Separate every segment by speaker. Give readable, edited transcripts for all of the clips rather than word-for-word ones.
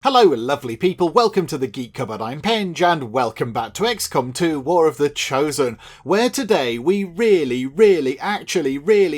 Speaker 1: Hello lovely people, welcome to the Geek Cupboard, I'm Penge and welcome back to XCOM 2 War of the Chosen, where today we really,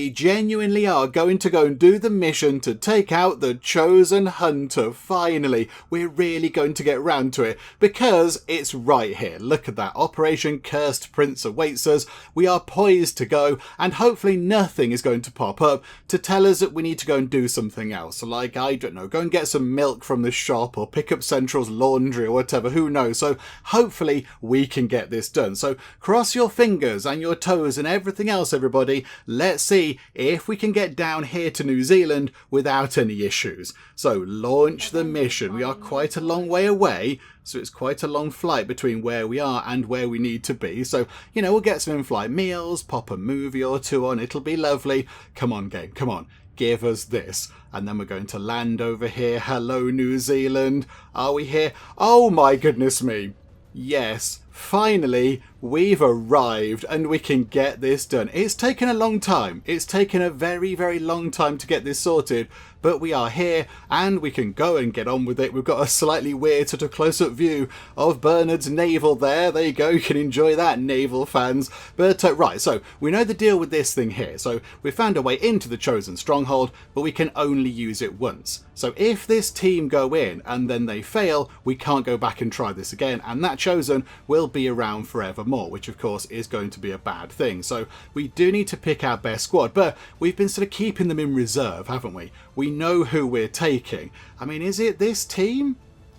Speaker 1: genuinely are going to go and do the mission to take out the Chosen Hunter, finally. We're really going to get round to it, because it's right here. Look at that, Operation Cursed Prince awaits us, we are poised to go, and hopefully nothing is going to pop up to tell us that we need to go and do something else, like, I don't know, go and get some milk from the shop, or pick up Central's laundry or whatever, who knows. So hopefully we can get this done. So cross your fingers and your toes and everything else, everybody. Let's see if we can get down here to New Zealand without any issues. So launch the mission. We are quite a long way away, so it's quite a long flight between where we are and where we need to be. So, you know, we'll get some in-flight meals, pop a movie or two on, it'll be lovely. Come on, game, come on. Give us this. And then we're going to land over here. Hello, New Zealand. Are we here? Oh my goodness me. Yes, finally we've arrived and we can get this done. It's taken a long time. It's taken a very, very long time to get this sorted, but we are here and we can go and get on with it. We've got a slightly weird sort of close-up view of Bernard's navel there. There you go, you can enjoy that, naval fans. But right, so we know the deal with this thing here. So we found a way into the Chosen Stronghold, but we can only use it once. So if this team go in and then they fail, we can't go back and try this again, and that Chosen will be around forevermore, which of course is going to be a bad thing. So we do need to pick our best squad, but we've been sort of keeping them in reserve, haven't we? We know who we're taking. I mean, is it this team?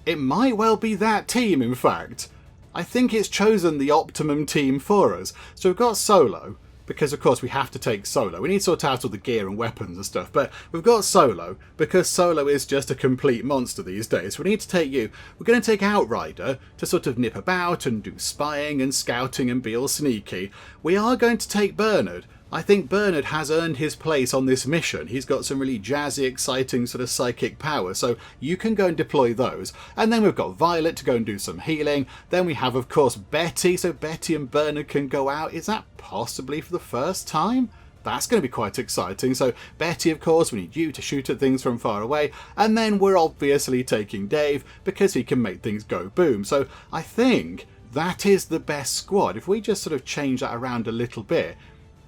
Speaker 1: It might well be that team, in fact. I think it's chosen the optimum team for us. So we've got Solo, because of course we have to take Solo. We need to sort out all the gear and weapons and stuff, but we've got Solo because Solo is just a complete monster these days. We need to take you. We're going to take Outrider to sort of nip about and do spying and scouting and be all sneaky. We are going to take Bernard. I think Bernard has earned his place on this mission. He's got some really jazzy, exciting sort of psychic power, so you can go and deploy those. And then we've got Violet to go and do some healing. Then we have, of course, Betty, so Betty and Bernard can go out. Is that possibly for the first time? That's going to be quite exciting. So Betty, of course, we need you to shoot at things from far away. And then we're obviously taking Dave because he can make things go boom. So I think that is the best squad. If we just sort of change that around a little bit.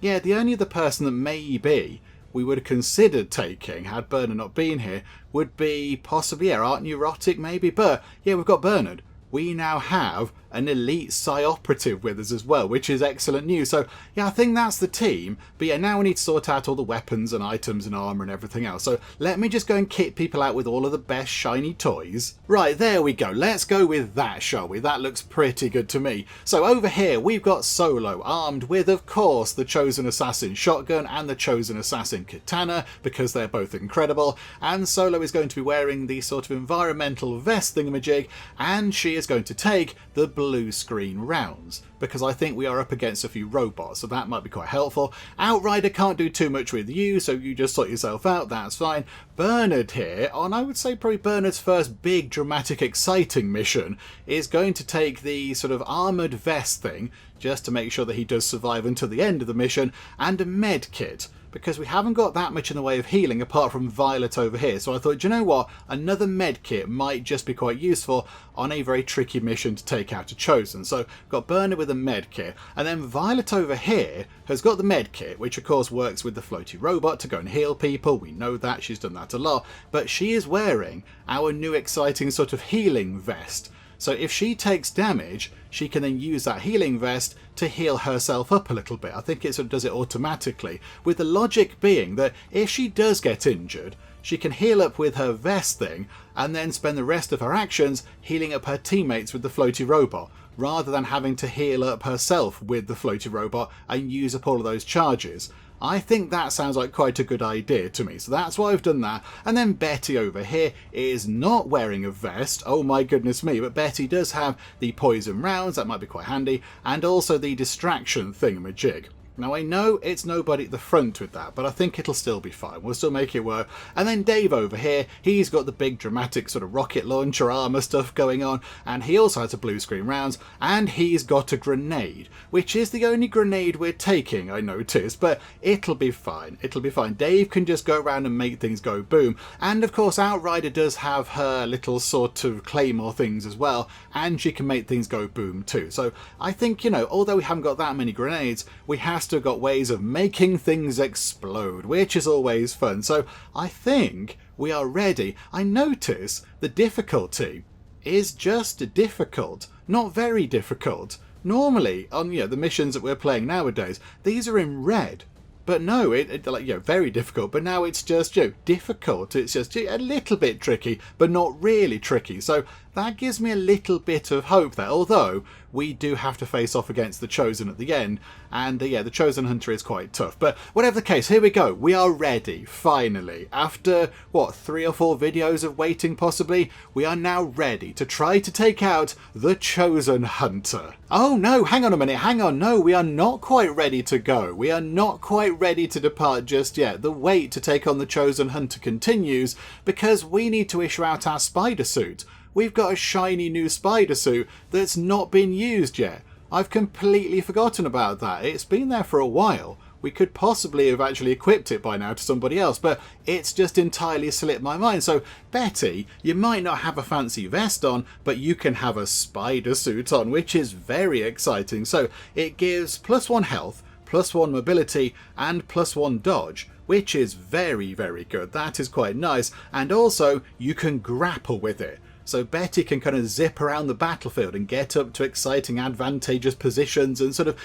Speaker 1: Yeah, the only other person that maybe we would have considered taking, had Bernard not been here, would be possibly, Art Neurotic maybe. But yeah, we've got Bernard. We now have an elite Psi operative with us as well, which is excellent news. So yeah, I think that's the team. But yeah, now we need to sort out all the weapons and items and armour and everything else. So let me just go and kit people out with all of the best shiny toys. Right, there we go. Let's go with that, shall we? That looks pretty good to me. So over here, we've got Solo, armed with, of course, the Chosen Assassin shotgun and the Chosen Assassin katana, because they're both incredible. And Solo is going to be wearing the sort of environmental vest thingamajig, and she is going to take the blue screen rounds, because I think we are up against a few robots, so that might be quite helpful. Outrider can't do too much with you, so you just sort yourself out, that's fine. Bernard here, on I would say probably Bernard's first big, dramatic, exciting mission, is going to take the sort of armoured vest thing, just to make sure that he does survive until the end of the mission, and a med kit, because we haven't got that much in the way of healing apart from Violet over here. So I thought, do you know what? Another med kit might just be quite useful on a very tricky mission to take out a Chosen. So we've got Bernard with a med kit, and then Violet over here has got the med kit, which of course works with the floaty robot to go and heal people. We know that, she's done that a lot, but she is wearing our new exciting sort of healing vest. So if she takes damage, she can then use that healing vest to heal herself up a little bit. I think it sort of does it automatically, with the logic being that if she does get injured, she can heal up with her vest thing and then spend the rest of her actions healing up her teammates with the floaty robot, rather than having to heal up herself with the floaty robot and use up all of those charges. I think that sounds like quite a good idea to me, so that's why I've done that. And then Betty over here is not wearing a vest, oh my goodness me, but Betty does have the poison rounds, that might be quite handy, and also the distraction thingamajig. Now I know it's nobody at the front with that, but I think it'll still be fine. We'll still make it work. And then Dave over here, he's got the big dramatic sort of rocket launcher armor stuff going on, and he also has a blue screen rounds, and he's got a grenade, which is the only grenade we're taking, I noticed, but it'll be fine. It'll be fine. Dave can just go around and make things go boom. And of course Outrider does have her little sort of claymore things as well, and she can make things go boom too. So I think, you know, although we haven't got that many grenades, we have to have got ways of making things explode, which is always fun. So I think we are ready. I notice the difficulty is just difficult, not very difficult. Normally on, you know, the missions that we're playing nowadays, these are in red. But no, like, you know, very difficult. But now it's just, you know, difficult. It's just a little bit tricky, but not really tricky. So that gives me a little bit of hope there. Although we do have to face off against the Chosen at the end. And yeah, the Chosen Hunter is quite tough. But whatever the case, here we go. We are ready, finally. After, what, 3 or 4 videos of waiting possibly, we are now ready to try to take out the Chosen Hunter. Oh no, hang on a minute, hang on. No, we are not quite ready to go. We are not quite ready to depart just yet. The wait to take on the Chosen Hunter continues because we need to issue out our spider suit. We've got a shiny new spider suit that's not been used yet. I've completely forgotten about that. It's been there for a while. We could possibly have actually equipped it by now to somebody else, but it's just entirely slipped my mind. So, Betty, you might not have a fancy vest on, but you can have a spider suit on, which is very exciting. So, it gives +1 health, +1 mobility, and +1 dodge, which is very, very good. That is quite nice. And also, you can grapple with it. So Betty can kind of zip around the battlefield and get up to exciting advantageous positions and sort of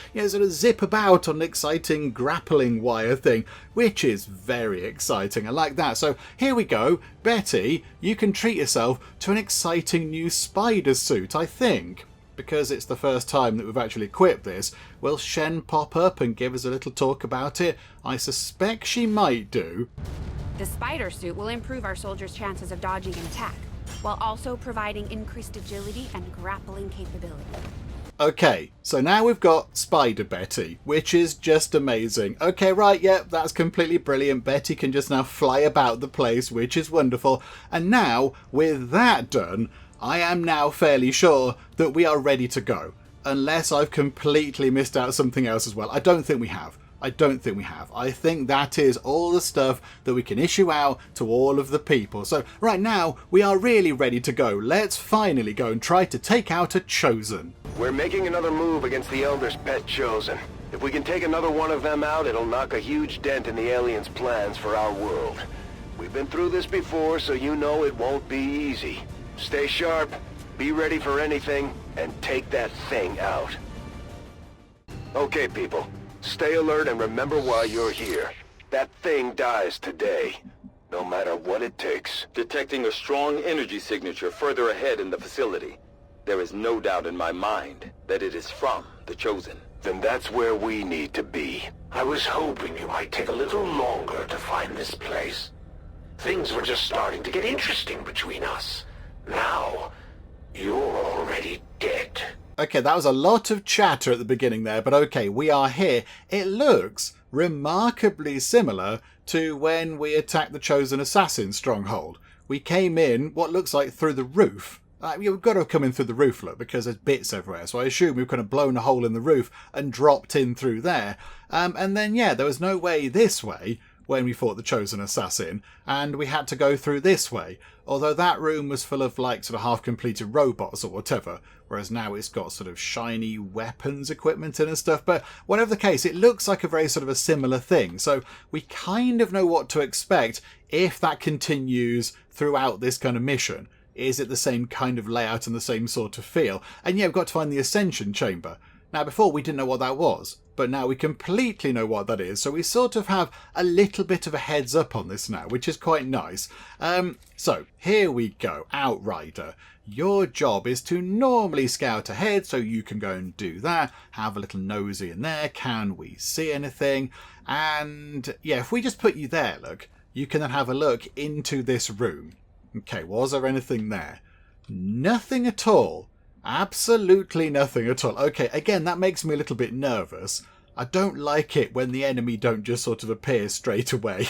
Speaker 1: zip about on an exciting grappling wire thing, which is very exciting. I like that. So here we go. Betty, you can treat yourself to an exciting new spider suit, I think. Because it's the first time that we've actually equipped this, will Shen pop up and give us a little talk about it? I suspect she might do.
Speaker 2: The spider suit will improve our soldiers' chances of dodging an attack, while also providing increased agility and grappling capability.
Speaker 1: Okay, so now we've got Spider Betty, which is just amazing. Okay, right, yep, that's completely brilliant. Betty can just now fly about the place, which is wonderful. And now, with that done, I am now fairly sure that we are ready to go. Unless I've completely missed out something else as well. I don't think we have. I think that is all the stuff that we can issue out to all of the people. So right now, we are really ready to go. Let's finally go and try to take out a Chosen.
Speaker 3: We're making another move against the Elder's pet Chosen. If we can take another one of them out, it'll knock a huge dent in the aliens' plans for our world. We've been through this before, so you know it won't be easy. Stay sharp, be ready for anything, and take that thing out. Okay, people. Stay alert and remember why you're here. That thing dies today, no matter what it takes.
Speaker 4: Detecting a strong energy signature further ahead in the facility. There is no doubt in my mind that it is from the Chosen.
Speaker 3: Then that's where we need to be.
Speaker 5: I was hoping you might take a little longer to find this place. Things were just starting to get interesting between us. Now, you're already dead.
Speaker 1: Okay, that was a lot of chatter at the beginning there, but okay, we are here. It looks remarkably similar to when we attacked the Chosen Assassin stronghold. We came in, what looks like through the roof. We've got to come in through the roof, look, because there's bits everywhere. So I assume we've kind of blown a hole in the roof and dropped in through there. And then, yeah, there was no way this way when we fought the Chosen Assassin, and we had to go through this way. Although that room was full of, like, sort of half-completed robots or whatever, whereas now it's got sort of shiny weapons equipment in and stuff. But whatever the case, it looks like a very sort of a similar thing. So we kind of know what to expect if that continues throughout this kind of mission. Is it the same kind of layout and the same sort of feel? And yeah, we've got to find the Ascension Chamber. Now, before we didn't know what that was, but now we completely know what that is. So we sort of have a little bit of a heads up on this now, which is quite nice. So here we go. Outrider. Your job is to normally scout ahead, so you can go and do that. Have a little nosy in there. Can we see anything? And yeah, if we just put you there, look, you can then have a look into this room. Okay, was there anything there? Nothing at all. Absolutely nothing at all. Okay, again, that makes me a little bit nervous. I don't like it when the enemy don't just sort of appear straight away.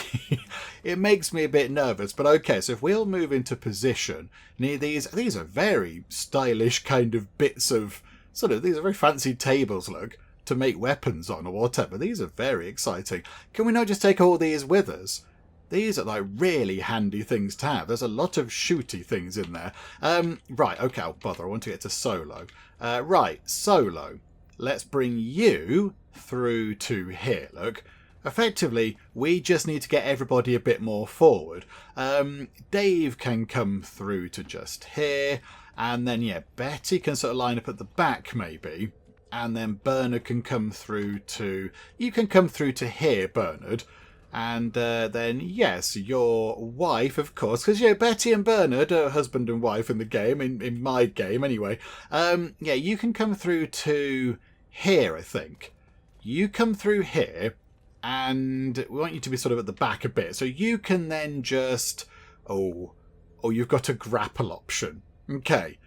Speaker 1: It makes me a bit nervous. But okay, so if we'll move into position near these are very stylish kind of bits of these are very fancy tables, look, to make weapons on or whatever. These are very exciting. Can we not just take all these with us? These are like really handy things to have. There's a lot of shooty things in there. Right, okay, I'll bother. I want to get to Solo. Right, Solo. Let's bring you through to here, look. Effectively, we just need to get everybody a bit more forward. Dave can come through to just here. And then, yeah, Betty can sort of line up at the back, maybe. And then Bernard can come through to... You can come through to here, Bernard. And then, yes, your wife, of course, because, yeah, Betty and Bernard are husband and wife in the game, in my game anyway. Yeah, you can come through to here, I think. You come through here, and we want you to be sort of at the back a bit. So you can then just... Oh, you've got a grapple option. Okay.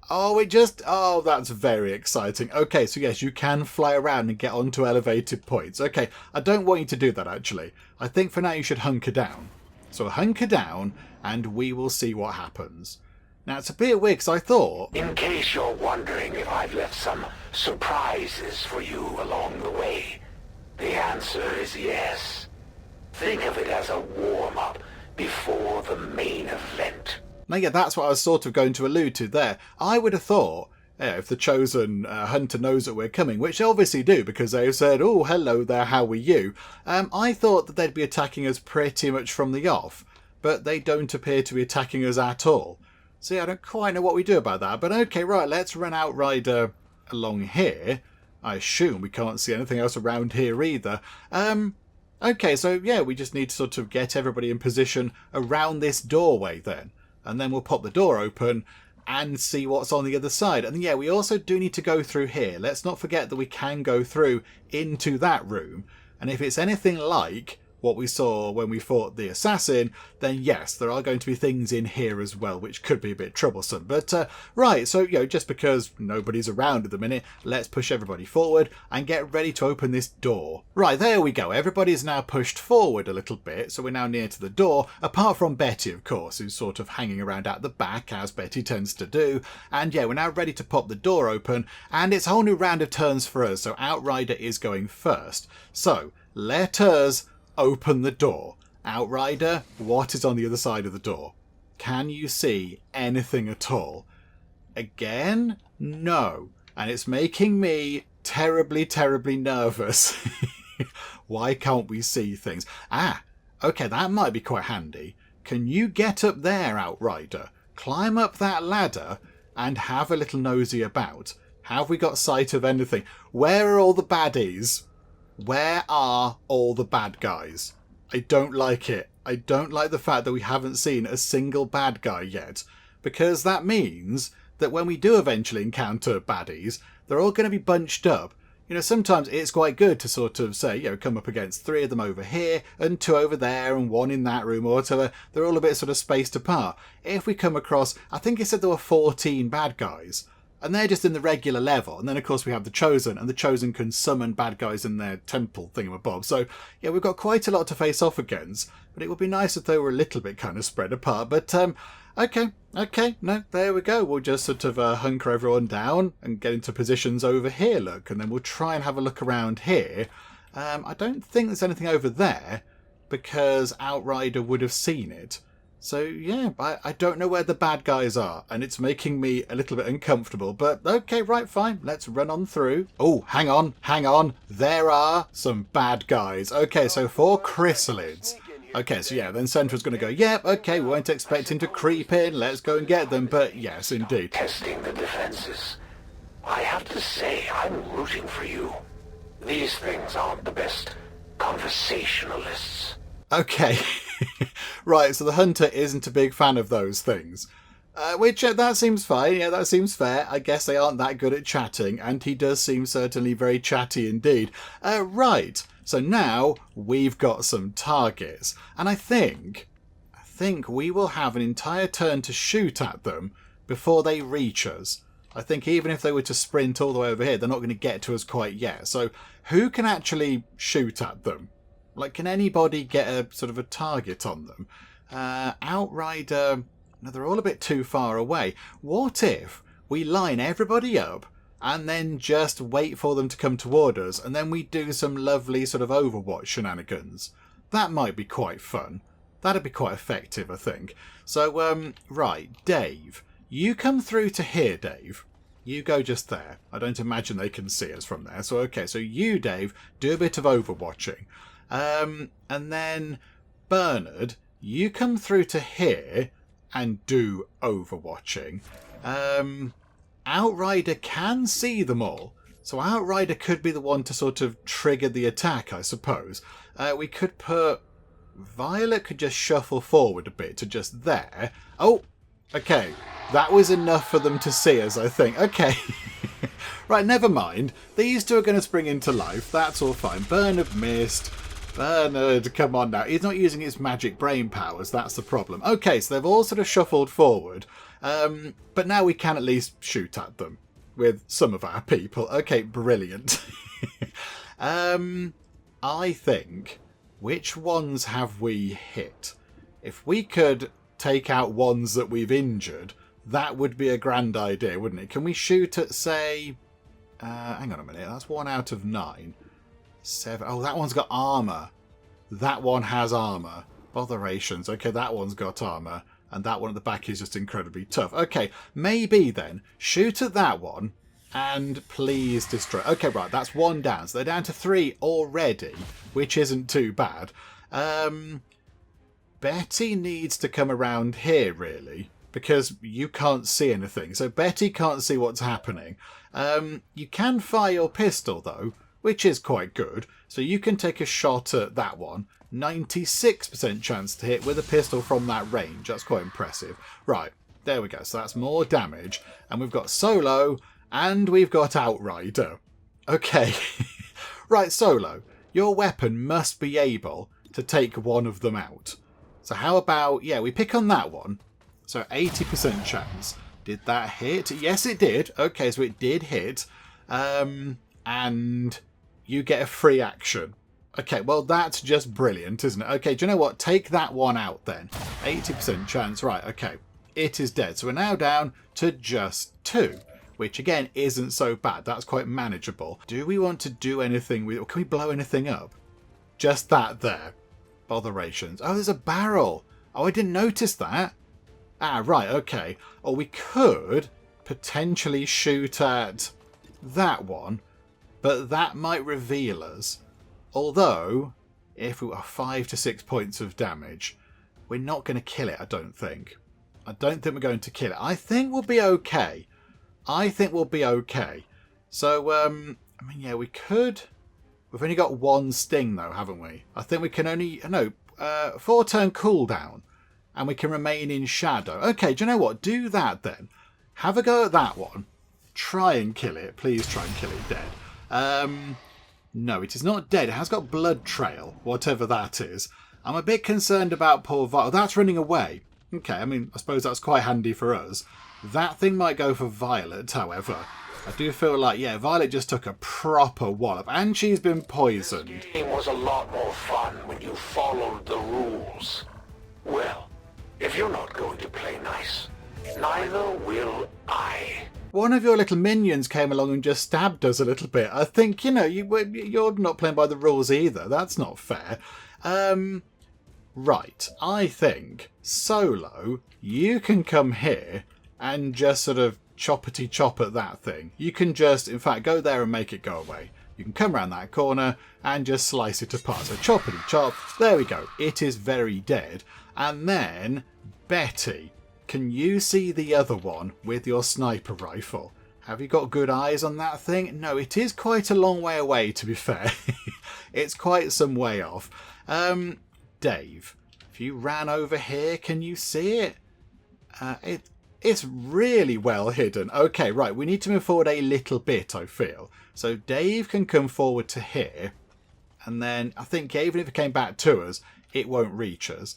Speaker 1: Oh, that's very exciting. Okay, so yes, you can fly around and get onto elevated points. Okay, I don't want you to do that, actually. I think for now you should hunker down. So hunker down, and we will see what happens. Now, it's a bit weird, because I thought...
Speaker 5: In case you're wondering if I've left some surprises for you along the way, the answer is yes. Think of it as a warm-up before the main event.
Speaker 1: Now, yeah, that's what I was sort of going to allude to there. I would have thought, if the chosen hunter knows that we're coming, which they obviously do because they've said, oh, hello there, how are you? I thought that they'd be attacking us pretty much from the off, but they don't appear to be attacking us at all. So yeah, I don't quite know what we do about that, but okay, right, let's run Outrider along here. I assume we can't see anything else around here either. Okay, so yeah, we just need to sort of get everybody in position around this doorway then. And then we'll pop the door open and see what's on the other side. And yeah, we also do need to go through here. Let's not forget that we can go through into that room. And if it's anything like what we saw when we fought the assassin, then yes, there are going to be things in here as well, which could be a bit troublesome. But right, so just because nobody's around at the minute, let's push everybody forward and get ready to open this door. Right, there we go. Everybody's now pushed forward a little bit, so we're now near to the door, apart from Betty, of course, who's sort of hanging around at the back, as Betty tends to do. And yeah, we're now ready to pop the door open, and it's a whole new round of turns for us, so Outrider is going first. So, let us open the door. Outrider, what is on the other side of the door? Can you see anything at all? Again? No. And it's making me terribly, terribly nervous. Why can't we see things? Okay, that might be quite handy. Can you get up there, Outrider? Climb up that ladder and have a little nosy about. Have we got sight of anything? Where are all the baddies? Where are all the bad guys? I don't like it. I don't like the fact that we haven't seen a single bad guy yet, because that means that when we do eventually encounter baddies, they're all going to be bunched up. Sometimes it's quite good to sort of say, come up against 3 of them over here and 2 over there and 1 in that room or whatever. They're all a bit sort of spaced apart. If we come across, I think it said there were 14 bad guys. And they're just in the regular level. And then, of course, we have the Chosen. And the Chosen can summon bad guys in their temple thingamabob. So, yeah, we've got quite a lot to face off against. But it would be nice if they were a little bit kind of spread apart. But, okay. No, there we go. We'll just sort of hunker everyone down and get into positions over here, look. And then we'll try and have a look around here. I don't think there's anything over there because Outrider would have seen it. So, yeah, I don't know where the bad guys are, and it's making me a little bit uncomfortable. But, okay, right, fine. Let's run on through. Oh, hang on. There are some bad guys. Okay, so 4 chrysalids. Okay, so yeah, then Centra's going to go, yep, okay, we weren't expecting to creep in. Let's go and get them. But, yes, indeed.
Speaker 5: Testing the defenses. I have to say, I'm rooting for you. These things aren't the best conversationalists.
Speaker 1: Okay. Right, so the hunter isn't a big fan of those things. Which, that seems fine. Yeah, that seems fair. I guess they aren't that good at chatting, and he does seem certainly very chatty indeed. Right, so now we've got some targets. And I think we will have an entire turn to shoot at them before they reach us. I think even if they were to sprint all the way over here, they're not going to get to us quite yet. So who can actually shoot at them? Like, can anybody get a sort of a target on them? Outrider, no, they're all a bit too far away. What if we line everybody up and then just wait for them to come toward us, and then we do some lovely sort of Overwatch shenanigans? That might be quite fun. That'd be quite effective, I think. So, right, Dave, you come through to here, Dave. You go just there. I don't imagine they can see us from there. So, okay, so you, Dave, do a bit of Overwatching. And then, Bernard, you come through to here and do Overwatching. Outrider can see them all. So Outrider could be the one to sort of trigger the attack, I suppose. We could put... Violet could just shuffle forward a bit to just there. Oh, okay. That was enough for them to see us, I think. Okay. Right, never mind. These two are going to spring into life. That's all fine. Bernard missed. Bernard, come on now. He's not using his magic brain powers. That's the problem. Okay, so they've all sort of shuffled forward. But now we can at least shoot at them with some of our people. Okay, brilliant. I think... Which ones have we hit? If we could take out ones that we've injured, that would be a grand idea, wouldn't it? Can we shoot at, say... hang on a minute. That's 1 out of 9. 7. Oh, that one's got armour. That one has armour. Botherations. Okay, that one's got armour. And that one at the back is just incredibly tough. Okay, maybe then, shoot at that one and please destroy. Okay, right, that's 1 down. So they're down to 3 already, which isn't too bad. Betty needs to come around here, really, because you can't see anything. So Betty can't see what's happening. You can fire your pistol, though, which is quite good. So you can take a shot at that one. 96% chance to hit with a pistol from that range. That's quite impressive. Right, there we go. So that's more damage. And we've got Solo and we've got Outrider. Okay. Right, Solo, your weapon must be able to take one of them out. So how about, yeah, we pick on that one. So 80% chance. Did that hit? Yes, it did. Okay, so it did hit. And you get a free action. Okay, well, that's just brilliant, isn't it? Okay, do you know what? Take that one out then. 80% chance. Right, okay. It is dead. So we're now down to just 2, which, again, isn't so bad. That's quite manageable. Do we want to do anything with it? Or can we blow anything up? Just that there. Botherations. Oh, there's a barrel. Oh, I didn't notice that. Ah, right, okay. Or we could potentially shoot at that one, but that might reveal us. Although, if we are 5 to 6 points of damage, we're not going to kill it, I don't think. I don't think we're going to kill it. I think we'll be okay. I think we'll be okay. So, I mean, yeah, we could... We've only got 1 sting, though, haven't we? I think we can only... No, 4-turn cooldown. And we can remain in shadow. Okay, do you know what? Do that, then. Have a go at that one. Try and kill it. Please try and kill it dead. No, it is not dead. It has got blood trail, whatever that is. I'm a bit concerned about poor Violet. Oh, that's running away. Okay, I mean, I suppose that's quite handy for us. That thing might go for Violet, however. I do feel like, yeah, Violet just took a proper wallop. And she's been poisoned.
Speaker 5: This game was a lot more fun when you followed the rules. Well, if you're not going to play nice, neither will I.
Speaker 1: One of your little minions came along and just stabbed us a little bit. I think, you know, you're not playing by the rules either. That's not fair. Right, I think, Solo, you can come here and just sort of choppity chop at that thing. You can just, in fact, go there and make it go away. You can come around that corner and just slice it apart. So choppity chop, there we go. It is very dead. And then, Betty, can you see the other one with your sniper rifle? Have you got good eyes on that thing? No, it is quite a long way away, to be fair. It's quite some way off. Dave, if you ran over here, can you see it? It's really well hidden. Okay, right, we need to move forward a little bit, I feel. So Dave can come forward to here. And then I think even if it came back to us, it won't reach us.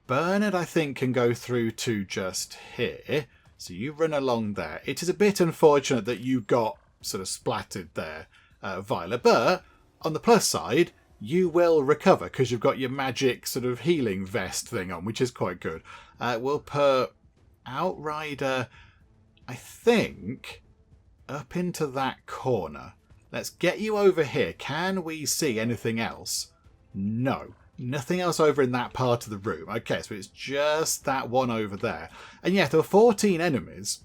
Speaker 1: Bernard, I think, can go through to just here. So you run along there. It is a bit unfortunate that you got sort of splattered there, Violet, but on the plus side, you will recover because you've got your magic sort of healing vest thing on, which is quite good. We'll put Outrider, I think, up into that corner. Let's get you over here. Can we see anything else? No. Nothing else over in that part of the room. Okay, so it's just that one over there. And yeah, there were 14 enemies.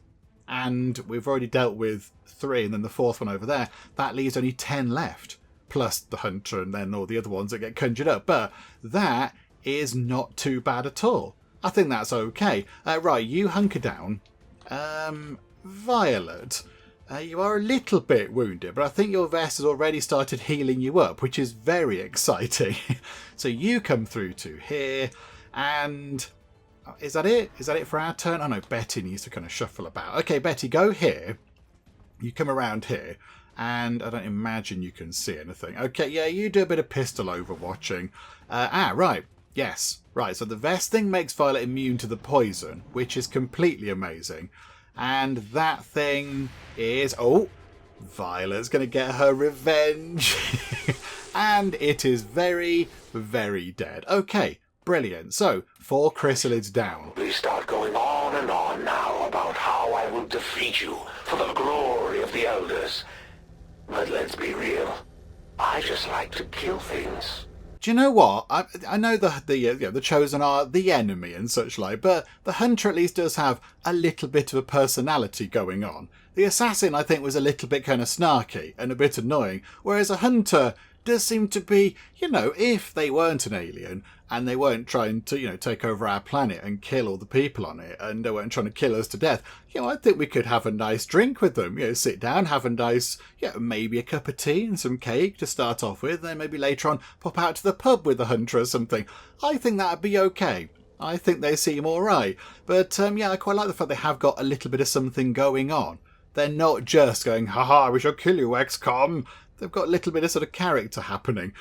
Speaker 1: And we've already dealt with 3 and then the 4th one over there. That leaves only 10 left. Plus the hunter and then all the other ones that get conjured up. But that is not too bad at all. I think that's okay. Right, you hunker down. Violet, you are a little bit wounded, but I think your vest has already started healing you up, which is very exciting. So you come through to here, and is that it? Is that it for our turn? Oh no, Betty needs to kind of shuffle about. Okay, Betty, go here. You come around here, and I don't imagine you can see anything. Okay, yeah, you do a bit of pistol overwatching. Right. Yes. Right, so the vest thing makes Violet immune to the poison, which is completely amazing. And that thing is... Oh, Violet's going to get her revenge. And it is very, very dead. Okay, brilliant. So, 4 chrysalids down.
Speaker 5: We start going on and on now about how I will defeat you for the glory of the Elders. But let's be real. I just like to kill things.
Speaker 1: Do you know what? I know the Chosen are the enemy and such like, but the Hunter at least does have a little bit of a personality going on. The Assassin, I think, was a little bit kind of snarky and a bit annoying, whereas a Hunter does seem to be, if they weren't an alien and they weren't trying to, take over our planet and kill all the people on it and they weren't trying to kill us to death, I think we could have a nice drink with them, sit down, have a nice, maybe a cup of tea and some cake to start off with, then maybe later on pop out to the pub with the Hunter or something. I think that'd be okay. I think they seem alright. But, I quite like the fact they have got a little bit of something going on. They're not just going, haha, we shall kill you, XCOM. They've got a little bit of sort of character happening.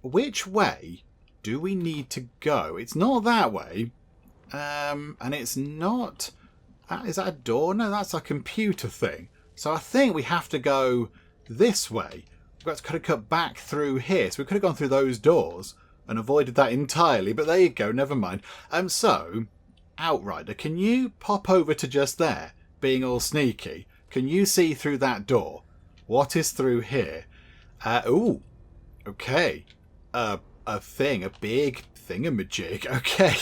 Speaker 1: Which way do we need to go? It's not that way. And it's not... Is that a door? No, that's a computer thing. So I think we have to go this way. We've got to kind of cut back through here. So we could have gone through those doors and avoided that entirely. But there you go, never mind. So, Outrider, can you pop over to just there, being all sneaky? Can you see through that door? What is through here? Ooh, okay. A big thingamajig. Okay.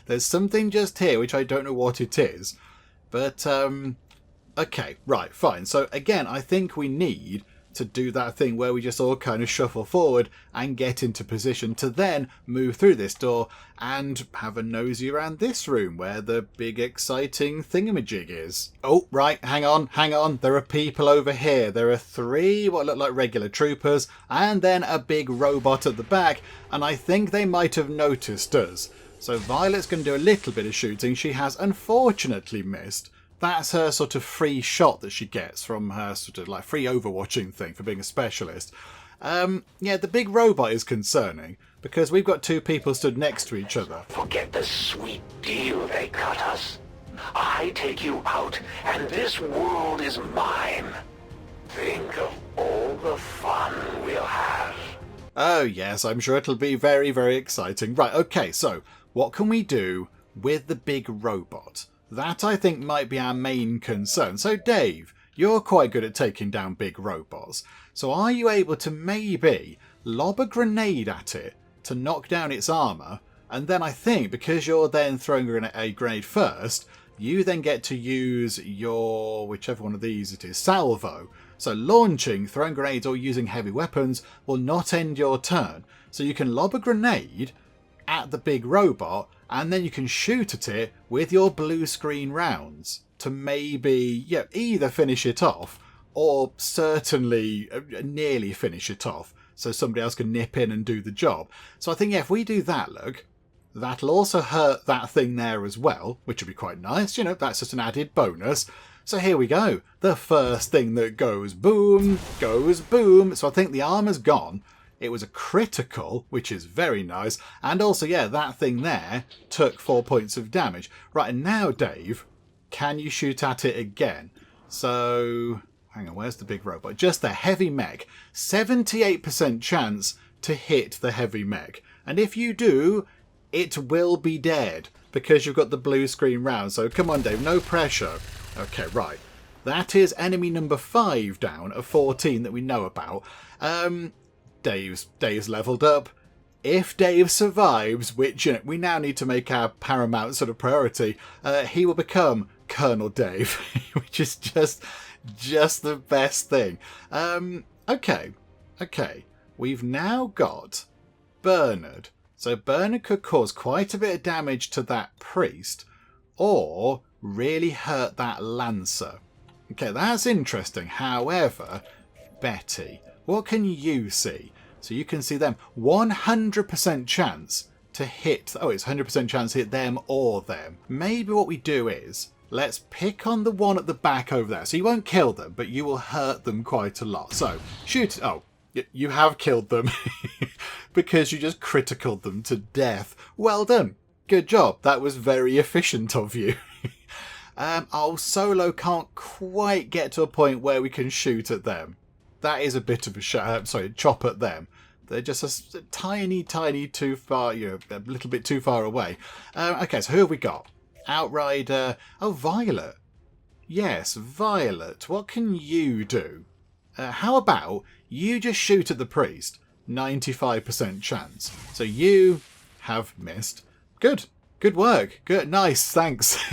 Speaker 1: There's something just here, which I don't know what it is. But, okay, right, fine. So, again, I think we need to do that thing where we just all kind of shuffle forward and get into position to then move through this door and have a nosy around this room where the big exciting thingamajig is. Oh, right, hang on. There are people over here. There are 3 what look like regular troopers and then a big robot at the back, and I think they might have noticed us. So Violet's going to do a little bit of shooting. She has unfortunately missed. That's her sort of free shot that she gets from her sort of like free overwatching thing for being a specialist. The big robot is concerning because we've got 2 people stood next to each other.
Speaker 5: Forget the sweet deal they cut us. I take you out and this world is mine. Think of all the fun we'll have.
Speaker 1: Oh yes, I'm sure it'll be very, very exciting. Right, okay, so what can we do with the big robot? That, I think, might be our main concern. So, Dave, you're quite good at taking down big robots. So are you able to maybe lob a grenade at it to knock down its armour? And then I think, because you're then throwing a grenade first, you then get to use your, whichever one of these it is, salvo. So launching, throwing grenades or using heavy weapons will not end your turn. So you can lob a grenade at the big robot, and then you can shoot at it with your blue screen rounds to maybe either finish it off or certainly nearly finish it off so somebody else can nip in and do the job. So I think if we do that, look, that'll also hurt that thing there as well, which would be quite nice. That's just an added bonus. So here we go. The first thing that goes boom, goes boom. So I think the armour's gone. It was a critical, which is very nice. And also, that thing there took 4 points of damage. Right, and now, Dave, can you shoot at it again? So, hang on, where's the big robot? Just the heavy mech. 78% chance to hit the heavy mech. And if you do, it will be dead because you've got the blue screen round. So come on, Dave, no pressure. Okay, right. That is enemy number 5 down of 14 that we know about. Dave's leveled up. If Dave survives, which we now need to make our paramount sort of priority, he will become Colonel Dave, which is just the best thing. Okay. We've now got Bernard. So Bernard could cause quite a bit of damage to that priest, or really hurt that lancer. Okay, that's interesting. However, Betty, what can you see? So you can see them. 100% chance to hit... Oh, it's 100% chance to hit them or them. Maybe what we do is, let's pick on the one at the back over there. So you won't kill them, but you will hurt them quite a lot. So, shoot... Oh, you have killed them. Because you just criticaled them to death. Well done. Good job. That was very efficient of you. Solo can't quite get to a point where we can shoot at them. That is a bit of a chop at them. They're just a tiny too far, a little bit too far away. Okay, so who have we got? Outrider. Oh, Violet. Yes, Violet. What can you do? How about you just shoot at the priest? 95% chance. So you have missed. Good. Good work. Good. Nice. Thanks.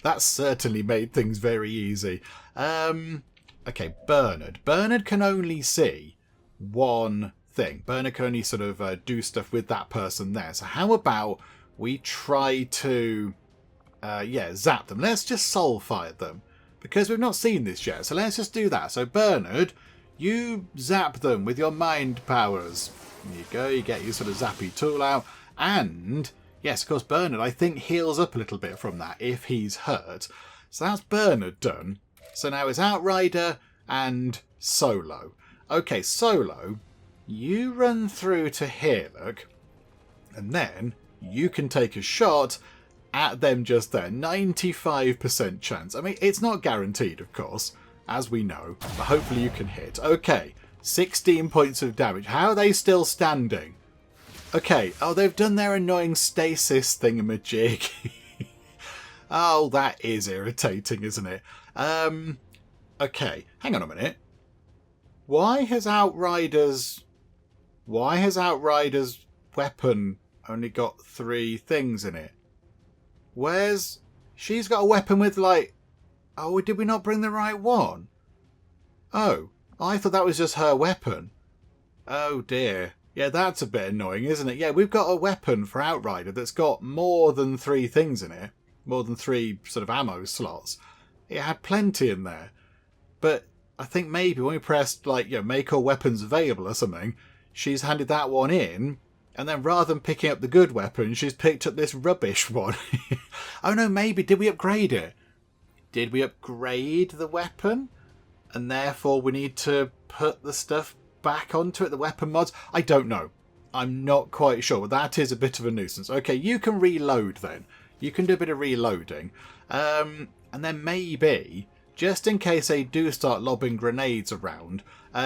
Speaker 1: That certainly made things very easy. Okay, Bernard. Bernard can only see one thing. Bernard can only sort of do stuff with that person there. So how about we try to, zap them. Let's just soul fire them. Because we've not seen this yet. So let's just do that. So Bernard, you zap them with your mind powers. There you go. You get your sort of zappy tool out. And, yes, of course, Bernard, I think, heals up a little bit from that if he's hurt. So that's Bernard done. So now it's Outrider and Solo. Okay, Solo, you run through to here, look. And then you can take a shot at them just there. 95% chance. I mean, it's not guaranteed, of course, as we know. But hopefully you can hit. Okay, 16 points of damage. How are they still standing? Okay, oh, they've done their annoying stasis thingamajig. Oh, that is irritating, isn't it? Okay, hang on a minute. Why has Outrider's weapon only got 3 things in it? She's got a weapon with like... Oh, did we not bring the right one? Oh, I thought that was just her weapon. Oh dear. Yeah, that's a bit annoying, isn't it? Yeah, we've got a weapon for Outrider that's got more than 3 things in it. More than 3 sort of ammo slots. It had plenty in there. But I think maybe when we pressed, like, make all weapons available or something, she's handed that one in, and then rather than picking up the good weapon, she's picked up this rubbish one. Oh no, maybe, did we upgrade it? Did we upgrade the weapon? And therefore we need to put the stuff back onto it, the weapon mods? I don't know. I'm not quite sure, but that is a bit of a nuisance. Okay, you can reload then. You can do a bit of reloading. And then maybe, just in case they do start lobbing grenades around,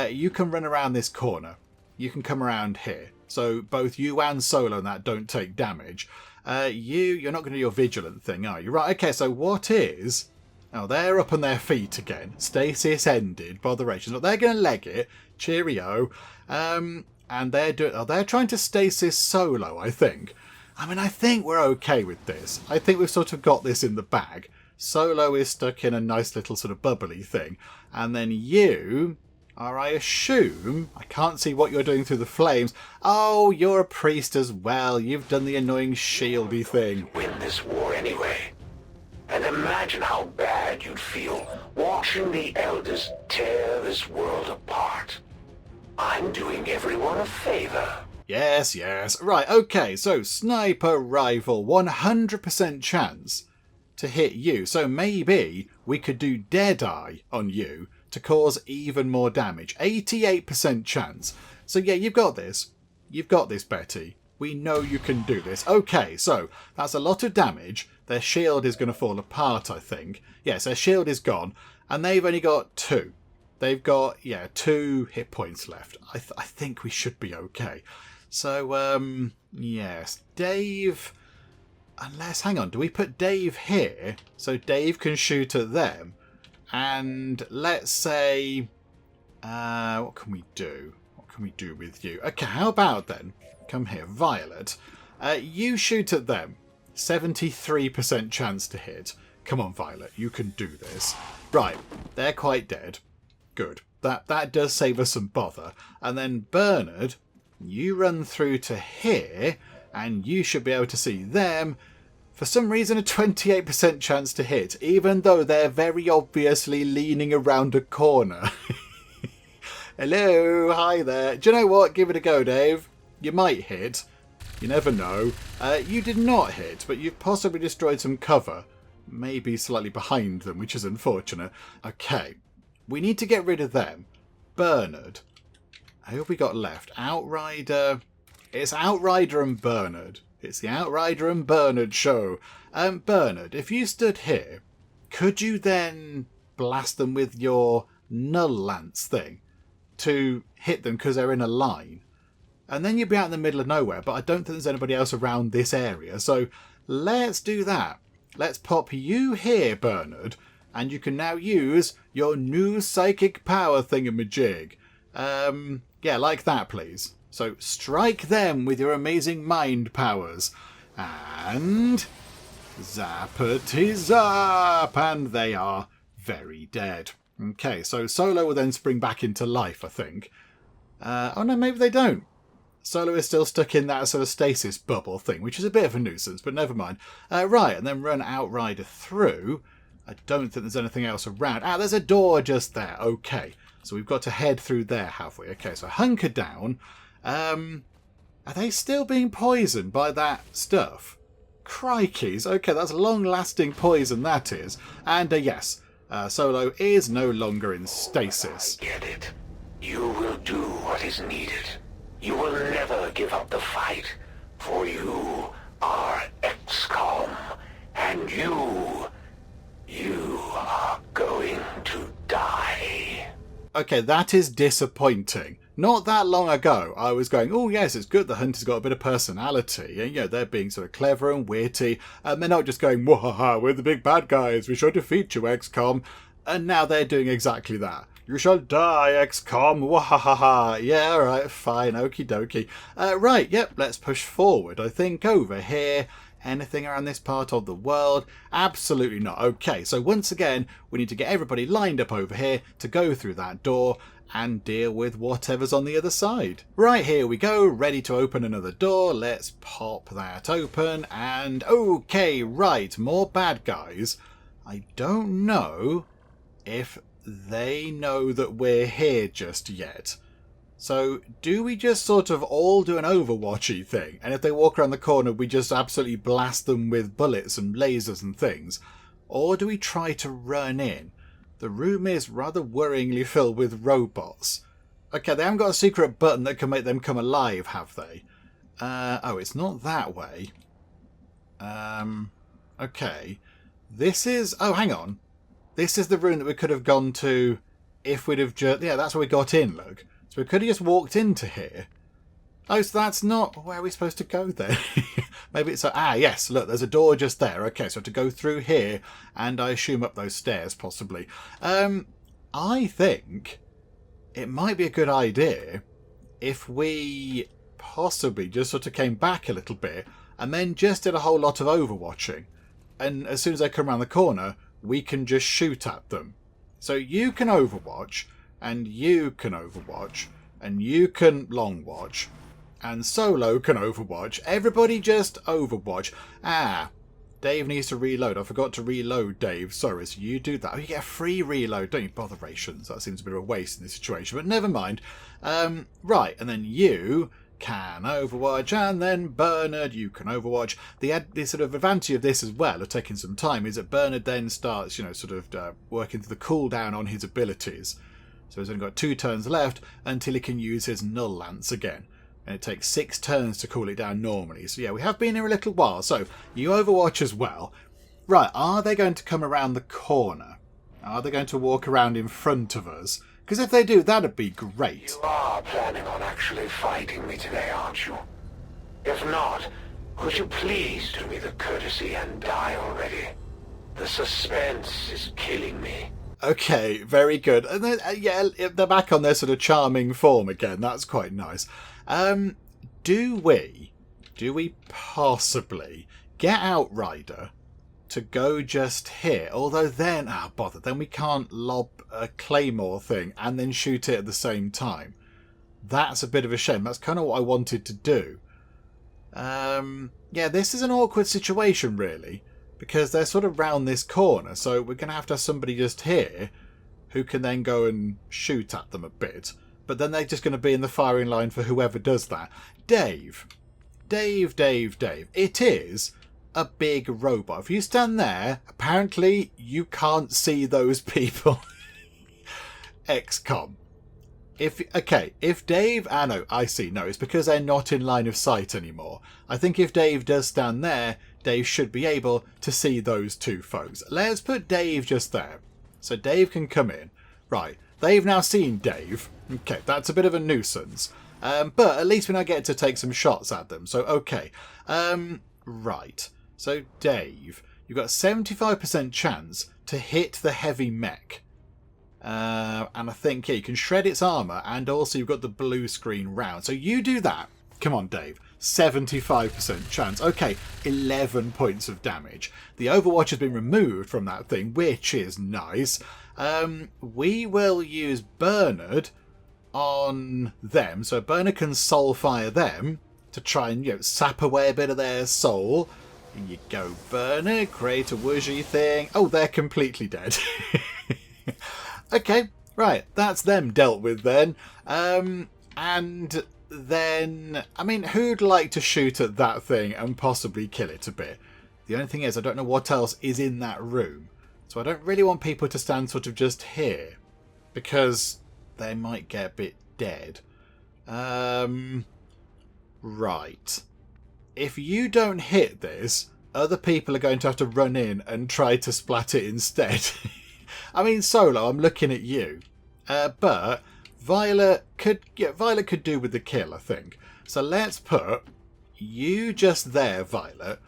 Speaker 1: you can run around this corner. You can come around here. So both you and Solo and that don't take damage. You're not going to do your vigilant thing, are you? Right, okay, so what is... Oh, they're up on their feet again. Stasis ended. Botheration. But they're going to leg it. Cheerio. And they're trying to stasis Solo, I think. I mean, I think we're okay with this. I think we've sort of got this in the bag. Solo is stuck in a nice little sort of bubbly thing. And then you are, I assume... I can't see what you're doing through the flames. Oh, you're a priest as well. You've done the annoying shieldy thing.
Speaker 5: Win this war anyway. And imagine how bad you'd feel watching the Elders tear this world apart. I'm doing everyone a favor.
Speaker 1: Yes, yes. Right, okay, so sniper rifle, 100% chance to hit you. So maybe we could do Deadeye on you to cause even more damage. 88% chance. So yeah, you've got this. You've got this, Betty. We know you can do this. Okay, so that's a lot of damage. their shield is going to fall apart, I think. Yes, their shield is gone, and they've only got 2. They've got, 2 hit points left. I think we should be okay. So, yes, Dave... Unless, hang on, do we put Dave here so Dave can shoot at them? And let's say... what can we do? What can we do with you? Okay, how about then? Come here, Violet. You shoot at them. 73% chance to hit. Come on, Violet, you can do this. Right, they're quite dead. Good. That does save us some bother. And then Bernard, you run through to here, and you should be able to see them. For some reason, a 28% chance to hit, even though they're very obviously leaning around a corner. Hello, hi there. Do you know what? Give it a go, Dave. You might hit. You never know. You did not hit, but you've possibly destroyed some cover. Maybe slightly behind them, which is unfortunate. Okay, we need to get rid of them. Bernard. Who have we got left? Outrider. It's Outrider and Bernard. It's the Outrider and Bernard show. Bernard, if you stood here, could you then blast them with your null lance thing to hit them because they're in a line? And then you'd be out in the middle of nowhere, but I don't think there's anybody else around this area. So let's do that. Let's pop you here, Bernard, and you can now use your new psychic power thingamajig. Yeah, like that, please. So strike them with your amazing mind powers. And... zappity zap! And they are very dead. Okay, so Solo will then spring back into life, I think. Oh no, maybe they don't. Solo is still stuck in that sort of stasis bubble thing, which is a bit of a nuisance, but never mind. Right, and then run Outrider through. I don't think there's anything else around. Ah, there's a door just there. Okay, so we've got to head through there, have we? Okay, so hunker down. Are they still being poisoned by that stuff? Crikeys. Okay, that's long-lasting poison, that is. And yes, Solo is no longer in stasis.
Speaker 5: I get it. You will do what is needed. You will never give up the fight, for you are XCOM, and you are going to die.
Speaker 1: Okay, that is disappointing. Not that long ago, I was going, oh yes, it's good the Hunter's got a bit of personality. And, you know, they're being sort of clever and witty. And they're not just going, wahaha, we're the big bad guys, we shall defeat you, XCOM. And now they're doing exactly that. You shall die, XCOM, wahaha. Yeah, alright, fine, okie dokie. Right, yep, let's push forward. I think over here, anything around this part of the world? Absolutely not. Okay, so once again, we need to get everybody lined up over here to go through that door and deal with whatever's on the other side. Right, here we go, ready to open another door. Let's pop that open, and okay, right, more bad guys. I don't know if they know that we're here just yet. So do we just sort of all do an Overwatchy thing, and if they walk around the corner we just absolutely blast them with bullets and lasers and things? Or do we try to run in? The room is rather worryingly filled with robots. Okay, they haven't got a secret button that can make them come alive, have they? Oh, it's not that way. Okay. This is... oh, hang on. This is the room that we could have gone to if we'd have just... yeah, that's where we got in, look. So we could have just walked into here. Oh, so that's not where we're supposed to go then. Maybe it's... ah, yes, look, there's a door just there. Okay, so to go through here, and I assume up those stairs, possibly. I think it might be a good idea if we possibly just sort of came back a little bit and then just did a whole lot of overwatching. And as soon as they come around the corner, we can just shoot at them. So you can overwatch, and you can overwatch, and you can long watch, and Solo can overwatch. Everybody just overwatch. Ah, Dave needs to reload. I forgot to reload, Dave. Sorry, so you do that. Oh, you get a free reload, don't you? Botherations. That seems a bit of a waste in this situation, but never mind. Right, and then you can overwatch, and then Bernard, you can overwatch. The sort of advantage of this as well, of taking some time, is that Bernard then starts, you know, sort of working through the cooldown on his abilities. So he's only got 2 turns left until he can use his null lance again. And it takes 6 turns to cool it down normally. So yeah, we have been here a little while. So you overwatch as well. Right, are they going to come around the corner? Are they going to walk around in front of us? Because if they do, that'd be great.
Speaker 5: You are planning on actually fighting me today, aren't you? If not, would you please do me the courtesy and die already? The suspense is killing me.
Speaker 1: Okay, very good. And then, yeah, they're back on their sort of charming form again. That's quite nice. Do we possibly get Outrider to go just here? Although then, bother, then we can't lob a claymore thing and then shoot it at the same time. That's a bit of a shame. That's kind of what I wanted to do. Yeah, this is an awkward situation, really. Because they're sort of round this corner, so we're going to have somebody just here who can then go and shoot at them a bit. But then they're just going to be in the firing line for whoever does that. Dave. It is a big robot. If you stand there, apparently you can't see those people. XCOM. If Dave... no, I see. No, it's because they're not in line of sight anymore. I think if Dave does stand there, Dave should be able to see those two foes. Let's put Dave just there. So Dave can come in. Right, they've now seen Dave. Okay, that's a bit of a nuisance. But at least we now get to take some shots at them. So, okay. Right. So, Dave, you've got a 75% chance to hit the heavy mech. And I think, yeah, you can shred its armour, and also you've got the blue screen round. So you do that. Come on, Dave. 75% chance. Okay, 11 points of damage. The Overwatch has been removed from that thing, which is nice. We will use Bernard on them. So Bernard can soul fire them to try and, sap away a bit of their soul. In you go, Bernard. Create a whooshy thing. Oh, they're completely dead. Okay, right, that's them dealt with then. And then, I mean, who'd like to shoot at that thing and possibly kill it a bit? The only thing is, I don't know what else is in that room. So I don't really want people to stand sort of just here, because they might get a bit dead. Right. If you don't hit this, other people are going to have to run in and try to splat it instead. I mean, Solo, I'm looking at you. But Violet could do with the kill, I think. So let's put you just there, Violet,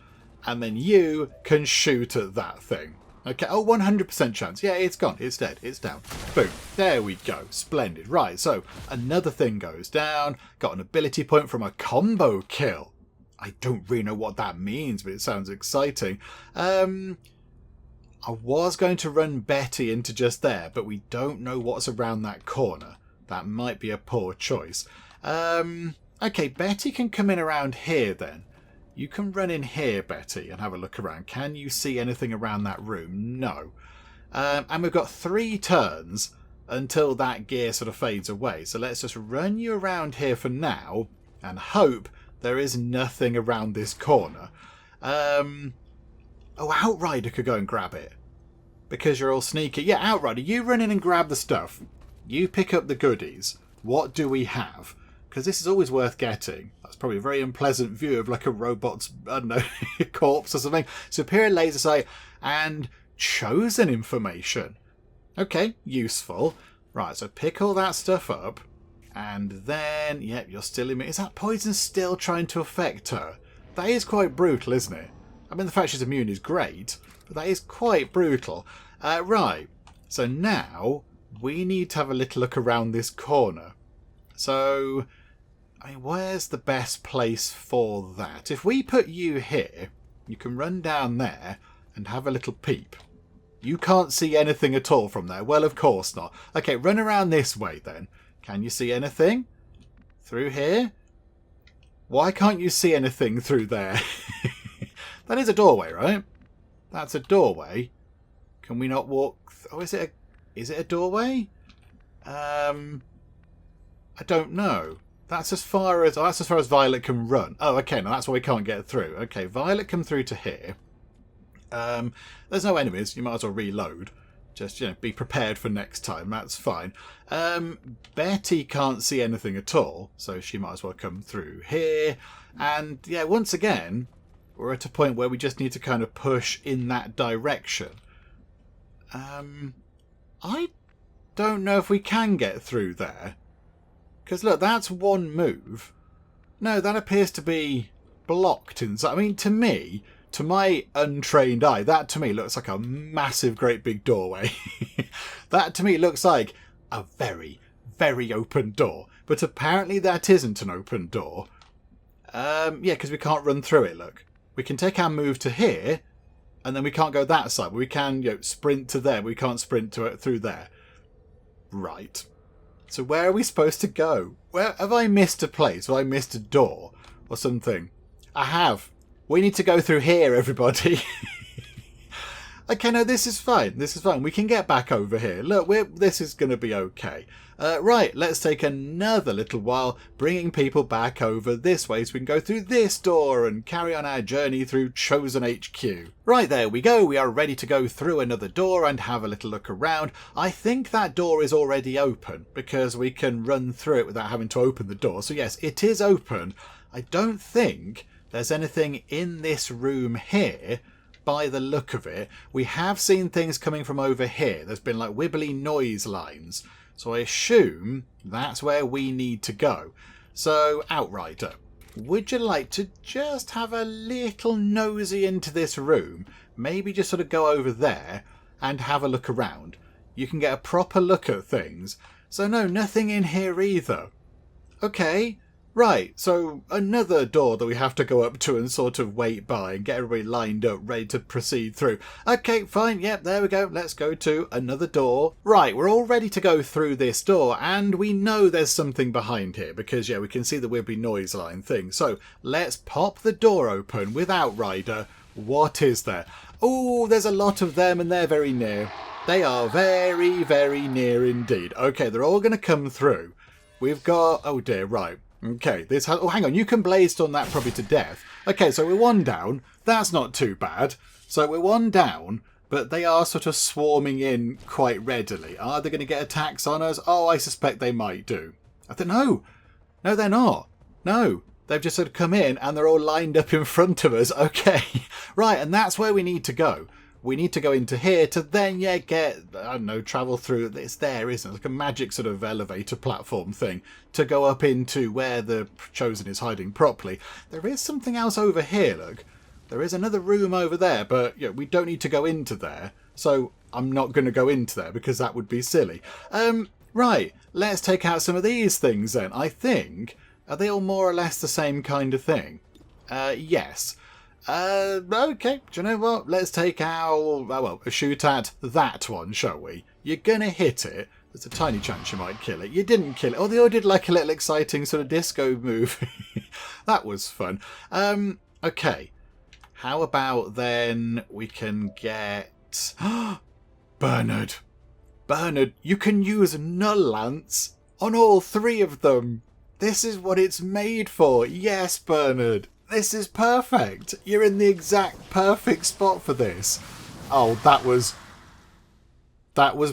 Speaker 1: and then you can shoot at that thing. Okay, oh, 100% chance. Yeah, it's gone. It's dead. It's down. Boom. There we go. Splendid. Right, so another thing goes down. Got an ability point from a combo kill. I don't really know what that means, but it sounds exciting. I was going to run Betty into just there, but we don't know what's around that corner. That might be a poor choice. Okay, Betty can come in around here then. You can run in here, Betty, and have a look around. Can you see anything around that room? No. And we've got 3 turns until that gear sort of fades away. So let's just run you around here for now and hope there is nothing around this corner. Oh, Outrider could go and grab it. Because you're all sneaky. Yeah, Outrider, you run in and grab the stuff. You pick up the goodies. What do we have? Because this is always worth getting. That's probably a very unpleasant view of like a robot's, I don't know, corpse or something. Superior laser sight and chosen information. Okay, useful. Right, so pick all that stuff up. And then, yep, you're still immune. Is that poison still trying to affect her? That is quite brutal, isn't it? I mean, the fact she's immune is great, but that is quite brutal. Right, so now we need to have a little look around this corner. So, I mean, where's the best place for that? If we put you here, you can run down there and have a little peep. You can't see anything at all from there. Well, of course not. Okay, run around this way then. Can you see anything? Through here? Why can't you see anything through there? That is a doorway, right? That's a doorway. Can we not walk... Oh, is it a doorway? I don't know. That's as far as Violet can run. Oh, okay, now that's why we can't get through. Okay, Violet come through to here. There's no enemies. You might as well reload. Just, be prepared for next time. That's fine. Betty can't see anything at all, so she might as well come through here. And, yeah, once again... we're at a point where we just need to kind of push in that direction. I don't know if we can get through there. Because look, that's one move. No, that appears to be blocked inside. I mean, to me, to my untrained eye, that to me looks like a massive, great big doorway. That to me looks like a very, very open door. But apparently that isn't an open door. Yeah, because we can't run through it, look. We can take our move to here, and then we can't go that side. We can, you know, sprint to there, but we can't sprint to it through there. Right. So where are we supposed to go? Where have I missed a place? Have I missed a door or something? I have. We need to go through here, everybody. Okay, no, this is fine. This is fine. We can get back over here. Look, this is going to be okay. Right, let's take another little while bringing people back over this way so we can go through this door and carry on our journey through Chosen HQ. Right, there we go. We are ready to go through another door and have a little look around. I think that door is already open because we can run through it without having to open the door. So yes, it is open. I don't think there's anything in this room here. By the look of it, we have seen things coming from over here. There's been like wibbly noise lines. So I assume that's where we need to go. So, Outrider, would you like to just have a little nosy into this room? Maybe just sort of go over there and have a look around. You can get a proper look at things. So no, nothing in here either. Okay. Right, so another door that we have to go up to and sort of wait by and get everybody lined up, ready to proceed through. Okay, fine, yep, there we go. Let's go to another door. Right, we're all ready to go through this door, and we know there's something behind here because, yeah, we can see the wibbly noise line thing. So let's pop the door open with Outrider. What is there? Oh, there's a lot of them, and they're very near. They are very, very near indeed. Okay, they're all going to come through. We've got... Oh, dear, right. Okay, this has... Oh, hang on, you can blaze stun that probably to death. Okay, so we're one down. That's not too bad. So we're one down, but they are sort of swarming in quite readily. Are they going to get attacks on us? Oh, I suspect they might do. I don't know. No, they're not. No, they've just sort of come in and they're all lined up in front of us. Okay, right, and that's where we need to go. We need to go into here to then, yeah, get, I don't know, travel through, it's there, isn't it? Like a magic sort of elevator platform thing to go up into where the Chosen is hiding properly. There is something else over here, look. There is another room over there, but yeah, we don't need to go into there. So I'm not going to go into there because that would be silly. Right, let's take out some of these things then. I think, are they all more or less the same kind of thing? Yes. Okay, do you know what? Let's take our, well, a shoot at that one, shall we? You're gonna hit it. There's a tiny chance you might kill it. You didn't kill it. Oh, they all did like a little exciting sort of disco move. That was fun. Okay. How about then we can get... Bernard. Bernard, you can use Null Lance on all three of them. This is what it's made for. Yes, Bernard. This is perfect. You're in the exact perfect spot for this. Oh, that was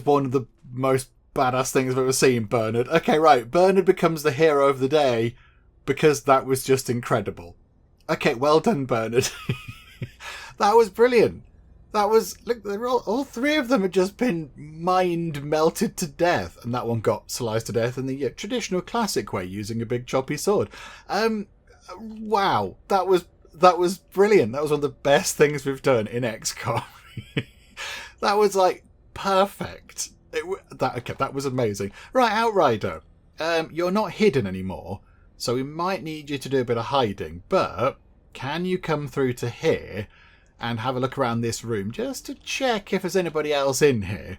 Speaker 1: one of the most badass things I've ever seen, Bernard. Okay, right. Bernard becomes the hero of the day because that was just incredible. Okay, well done, Bernard. That was brilliant. That was... Look, they're all three of them had just been mind melted to death. And that one got sliced to death in the traditional classic way, using a big choppy sword. Wow, that was brilliant. That was one of the best things we've done in XCOM. That was like perfect. That was amazing. Right, Outrider, you're not hidden anymore, so we might need you to do a bit of hiding. But can you come through to here and have a look around this room just to check if there's anybody else in here?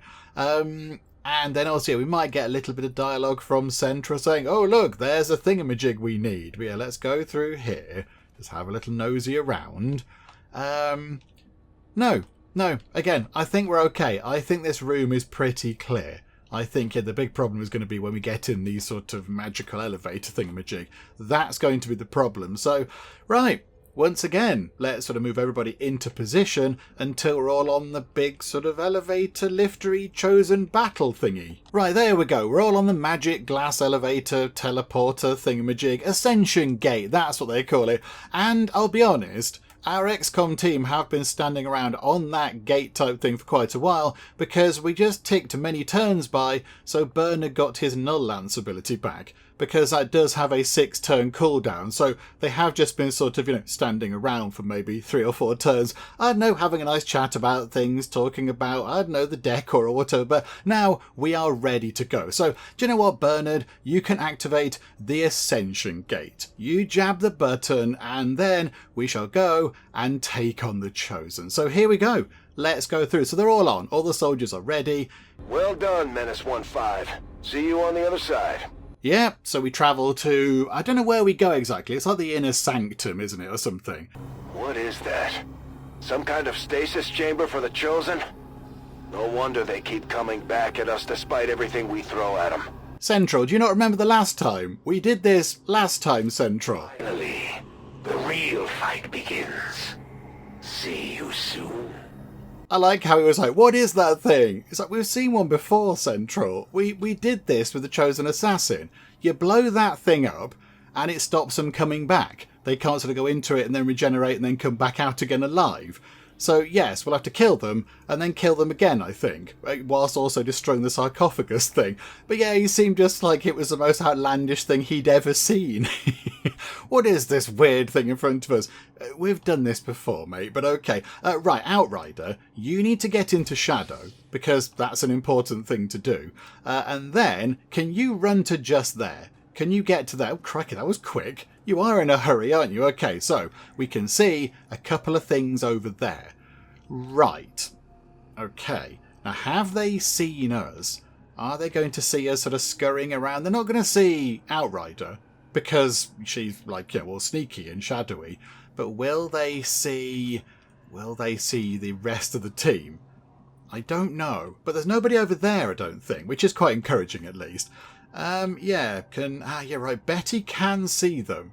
Speaker 1: And then also, yeah, we might get a little bit of dialogue from Centra saying, oh, look, there's a thingamajig we need. But yeah, let's go through here. Just have a little nosy around. No. Again, I think we're okay. I think this room is pretty clear. I think the big problem is going to be when we get in these sort of magical elevator thingamajig. That's going to be the problem. So, right. Once again, let's sort of move everybody into position until we're all on the big sort of elevator liftery Chosen battle thingy. Right, there we go. We're all on the magic glass elevator teleporter thingamajig ascension gate. That's what they call it. And I'll be honest, our XCOM team have been standing around on that gate type thing for quite a while because we just ticked many turns by, so Bernard got his Null Lance ability back, because that does have a 6-turn cooldown, so they have just been sort of, standing around for maybe 3 or 4 turns, I don't know, having a nice chat about things, talking about, I don't know, the decor or whatever, but now we are ready to go. So, do you know what, Bernard? You can activate the Ascension Gate. You jab the button, and then we shall go and take on the Chosen. So here we go. Let's go through. So they're all on. All the soldiers are ready.
Speaker 3: Well done, Menace 1-5. See you on the other side.
Speaker 1: Yeah, so we travel to... I don't know where we go exactly. It's like the Inner Sanctum, isn't it, or something?
Speaker 3: What is that? Some kind of stasis chamber for the Chosen? No wonder they keep coming back at us despite everything we throw at them.
Speaker 1: Central, do you not remember the last time? We did this last time, Central.
Speaker 5: Finally, the real fight begins. See you soon.
Speaker 1: I like how he was like, what is that thing? It's like, we've seen one before, Central. We did this with the Chosen Assassin. You blow that thing up, and it stops them coming back. They can't sort of go into it and then regenerate and then come back out again alive. So yes, we'll have to kill them, and then kill them again, I think, whilst also destroying the sarcophagus thing. But yeah, he seemed just like it was the most outlandish thing he'd ever seen. What is this weird thing in front of us? We've done this before, mate, but okay. Right, Outrider, you need to get into Shadow, because that's an important thing to do. And then, can you run to just there? Can you get to there? Oh, crikey, that was quick. You are in a hurry, aren't you? Okay, so we can see a couple of things over there. Right. Okay. Now, have they seen us? Are they going to see us sort of scurrying around? They're not going to see Outrider, because she's like, well, sneaky and shadowy. But will they see the rest of the team? I don't know. But there's nobody over there, I don't think, which is quite encouraging at least. Yeah, right, Betty can see them.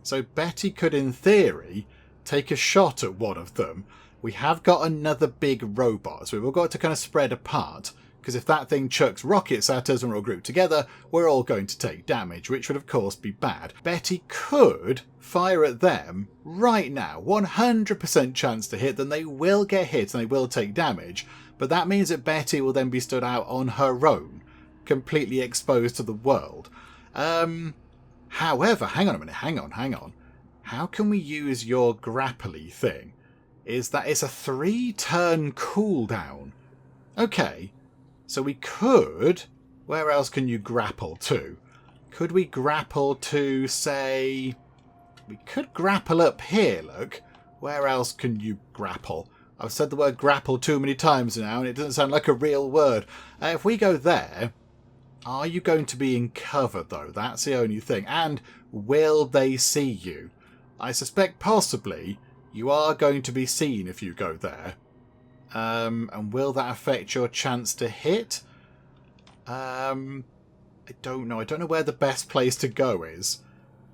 Speaker 1: So Betty could, in theory, take a shot at one of them. We have got another big robot, so we've all got to kind of spread apart, because if that thing chucks rockets at us and we're all grouped together, we're all going to take damage, which would of course be bad. Betty could fire at them right now. 100% chance to hit them. They will get hit and they will take damage, but that means that Betty will then be stood out on her own, completely exposed to the world. However, hang on a minute, hang on. How can we use your grapply thing? Is that it's a 3-turn cooldown? Okay, so we could... Where else can you grapple to? Could we grapple to, say... We could grapple up here, look. Where else can you grapple? I've said the word grapple too many times now, and it doesn't sound like a real word. If we go there... Are you going to be in cover, though? That's the only thing. And will they see you? I suspect possibly you are going to be seen if you go there. And will that affect your chance to hit? I don't know. I don't know where the best place to go is.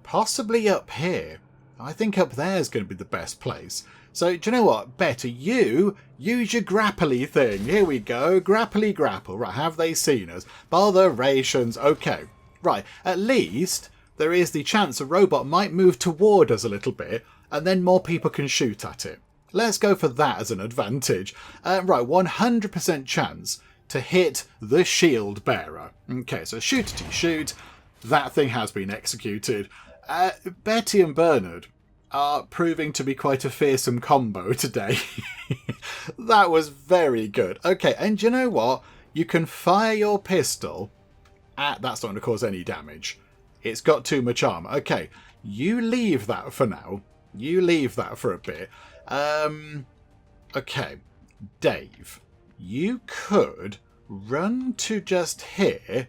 Speaker 1: Possibly up here. I think up there is going to be the best place. So, do you know what? Better you use your grapply thing. Here we go. Grapply grapple. Right, have they seen us? Botherations. Okay. Right, at least there is the chance a robot might move toward us a little bit, and then more people can shoot at it. Let's go for that as an advantage. Right, 100% chance to hit the shield bearer. Okay, so shootity shoot. That thing has been executed. Betty and Bernard are proving to be quite a fearsome combo today. That was very good. Okay, and you know what? You can fire your pistol at... That's not going to cause any damage. It's got too much armor. Okay, you leave that for now. You leave that for a bit. Okay, Dave, you could run to just here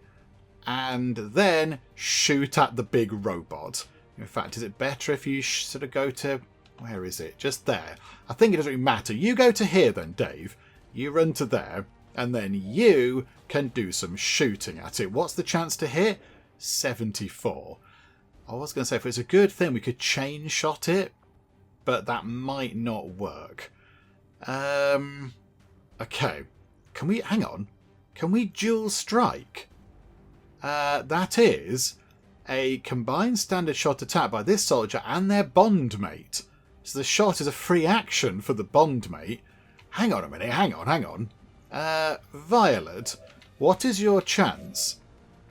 Speaker 1: and then shoot at the big robot. In fact, is it better if you sort of go to... Where is it? Just there. I think it doesn't really matter. You go to here then, Dave. You run to there, and then you can do some shooting at it. What's the chance to hit? 74. I was going to say, if it's a good thing, we could chain shot it, but that might not work. Okay. Can we... Hang on. Can we dual strike? That is... a combined standard shot attack by this soldier and their bond mate. So the shot is a free action for the bondmate. Hang on a minute, hang on. Violet, what is your chance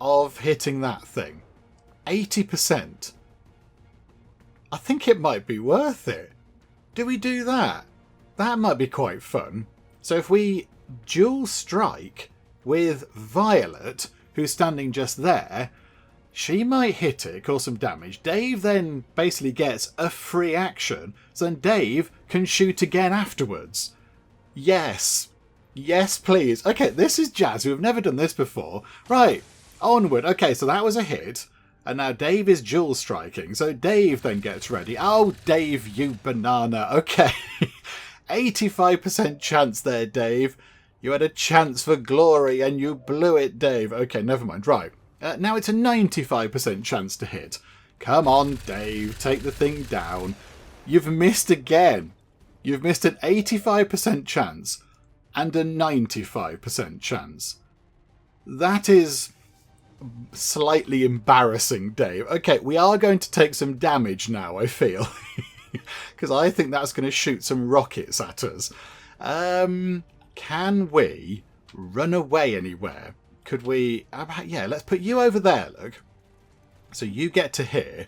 Speaker 1: of hitting that thing? 80%. I think it might be worth it. Do we do that? That might be quite fun. So if we dual strike with Violet, who's standing just there, she might hit it, cause some damage. Dave then basically gets a free action, so then Dave can shoot again afterwards. Yes. Yes, please. Okay, this is jazz. We've never done this before. Right, onward. Okay, so that was a hit. And now Dave is dual striking, so Dave then gets ready. Oh, Dave, you banana. Okay. 85% chance there, Dave. You had a chance for glory and you blew it, Dave. Okay, never mind. Right. Now it's a 95% chance to hit. Come on, Dave. Take the thing down. You've missed again. You've missed an 85% chance and a 95% chance. That is slightly embarrassing, Dave. Okay, we are going to take some damage now, I feel. Because I think that's going to shoot some rockets at us. Can we run away anywhere? Could we... yeah, let's put you over there, look. So you get to here.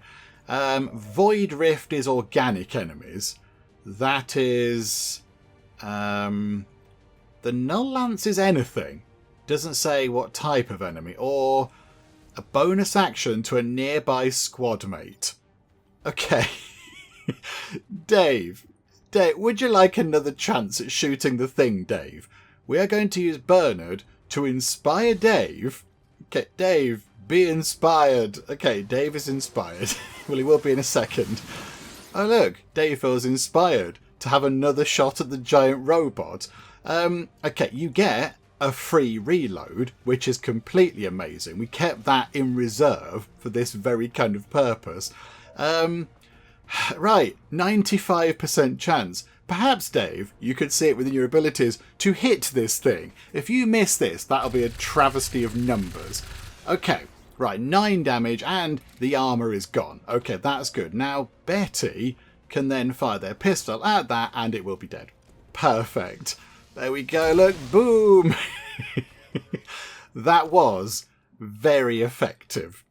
Speaker 1: Void Rift is organic enemies. That is... the Null Lance is anything. Doesn't say what type of enemy. Or a bonus action to a nearby squad mate. Okay. Dave, would you like another chance at shooting the thing, Dave? We are going to use Bernard to inspire Dave. Okay, Dave, be inspired. Okay, Dave is inspired. Well, he will be in a second. Oh, look, Dave feels inspired to have another shot at the giant robot. Okay, you get a free reload, which is completely amazing. We kept that in reserve for this very kind of purpose. Right, 95% chance. Perhaps, Dave, you could see it within your abilities to hit this thing. If you miss this, that'll be a travesty of numbers. Okay, right, 9 damage and the armour is gone. Okay, that's good. Now, Betty can then fire their pistol at that and it will be dead. Perfect. There we go, look, boom! That was very effective.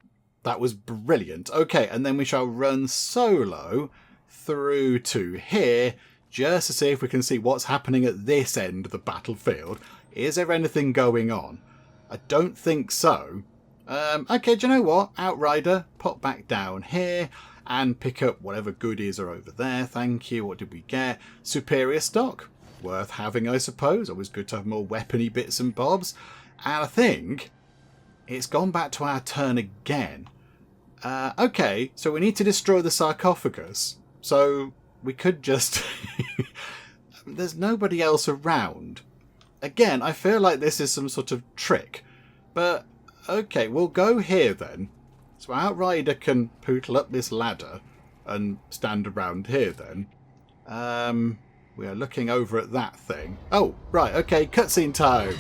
Speaker 1: That was brilliant. Okay, and then we shall run solo through to here, just to see if we can see what's happening at this end of the battlefield. Is there anything going on? I don't think so. Okay, do you know what? Outrider, pop back down here and pick up whatever goodies are over there. Thank you. What did we get? Superior stock. Worth having, I suppose. Always good to have more weapony bits and bobs. And I think it's gone back to our turn again. Okay, so we need to destroy the sarcophagus. So we could just... There's nobody else around. Again, I feel like this is some sort of trick. But, okay, we'll go here then. So Outrider can pootle up this ladder and stand around here then. We are looking over at that thing. Oh, right, okay, cutscene time.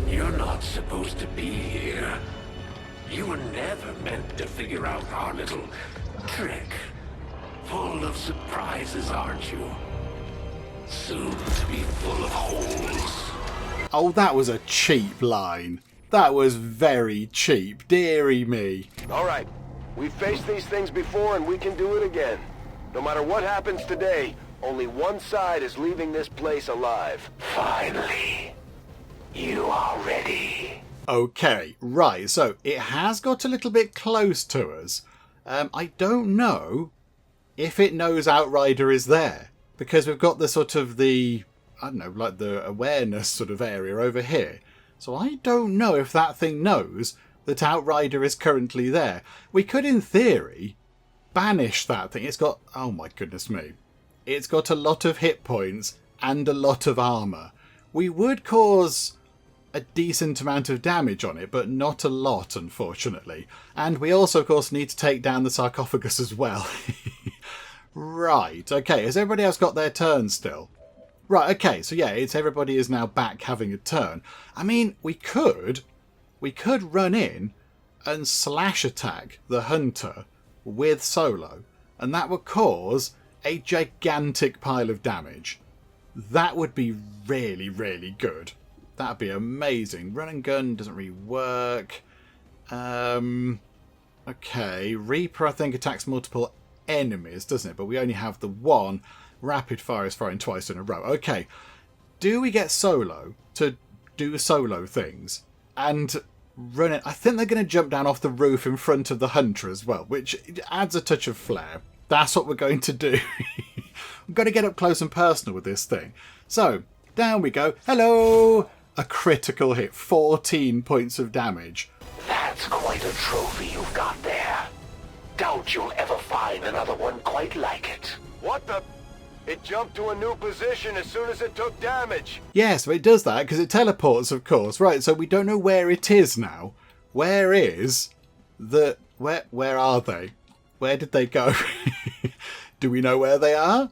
Speaker 5: You're not supposed to be here. You were never meant to figure out our little trick. Full of surprises, aren't you? Soon to be full of holes.
Speaker 1: Oh, that was a cheap line. That was very cheap, dearie me.
Speaker 3: Alright, we've faced these things before and we can do it again. No matter what happens today, only one side is leaving this place alive.
Speaker 5: Finally, you are ready.
Speaker 1: Okay, right, so it has got a little bit close to us. I don't know if it knows Outrider is there, because we've got the sort of the, I don't know, like the awareness sort of area over here. So I don't know if that thing knows that Outrider is currently there. We could, in theory, banish that thing. It's got, oh my goodness me, it's got a lot of hit points and a lot of armour. We would cause a decent amount of damage on it, but not a lot, unfortunately. And we also, of course, need to take down the sarcophagus as well. Right, okay, has everybody else got their turn still? Right, okay, so yeah, it's everybody is now back having a turn. I mean, we could run in and slash attack the hunter with Solo. and that would cause a gigantic pile of damage. That would be really, really good. That would be amazing. Run and gun doesn't really work. Okay, Reaper I think attacks multiple enemies, doesn't it? But we only have the one. Rapid fire is firing twice in a row. Okay, do we get Solo to do solo things and run it? I think they're going to jump down off the roof in front of the hunter as well, which adds a touch of flair. That's what we're going to do. We've got to get up close and personal with this thing. So, down we go. Hello! A critical hit. 14 points of damage.
Speaker 5: That's quite a trophy you've got there. Doubt you'll ever find another one quite like it.
Speaker 3: What the? It jumped to a new position as soon as it took damage.
Speaker 1: Yeah, so it does that because it teleports, of course. Right, so we don't know where it is now. Where is the... Where are they? Where did they go? Do we know where they are?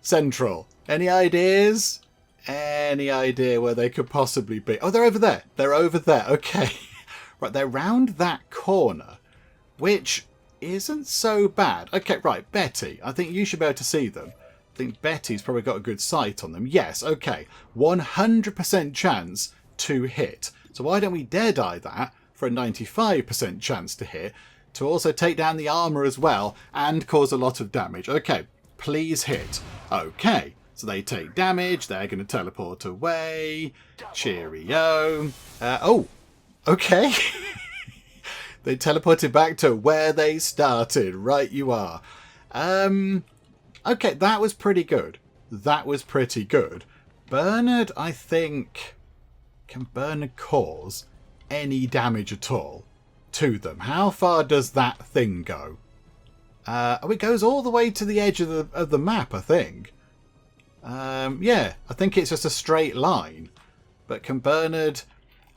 Speaker 1: Central. Any ideas? Any idea where they could possibly be? Oh, they're over there. They're over there. Okay. Right, they're round that corner, which isn't so bad. Okay, right, Betty. I think you should be able to see them. I think Betty's probably got a good sight on them. Yes, okay. 100% chance to hit. So why don't we dare die that for a 95% chance to hit, to also take down the armour as well and cause a lot of damage. Okay, please hit. Okay, so they take damage. They're going to teleport away. Cheerio. Oh, okay. They teleported back to where they started. Right you are. Okay, that was pretty good. That was pretty good. Bernard, I think... Can Bernard cause any damage at all to them? How far does that thing go? Oh, it goes all the way to the edge of the map, I think. Yeah, I think it's just a straight line. But can Bernard...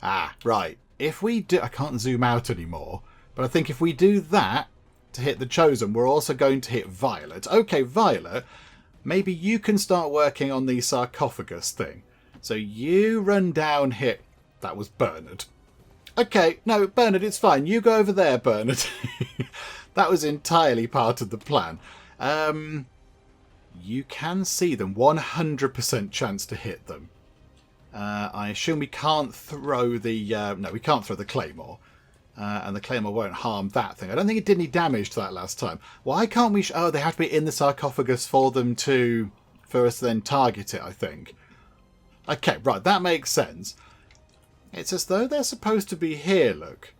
Speaker 1: Ah, right. If we do... I can't zoom out anymore. But I think if we do that to hit the Chosen, we're also going to hit Violet. Okay, Violet, maybe you can start working on the sarcophagus thing. So you run down, hit... That was Bernard. Okay, no, Bernard, it's fine. You go over there, Bernard. That was entirely part of the plan. You can see them. 100% chance to hit them. I assume we can't throw the... no, we can't throw the Claymore. And the Claymore won't harm that thing. I don't think it did any damage to that last time. Why can't we... Oh, they have to be in the sarcophagus for them to... For us to then target it, I think. Okay, right, that makes sense. It's as though they're supposed to be here, look.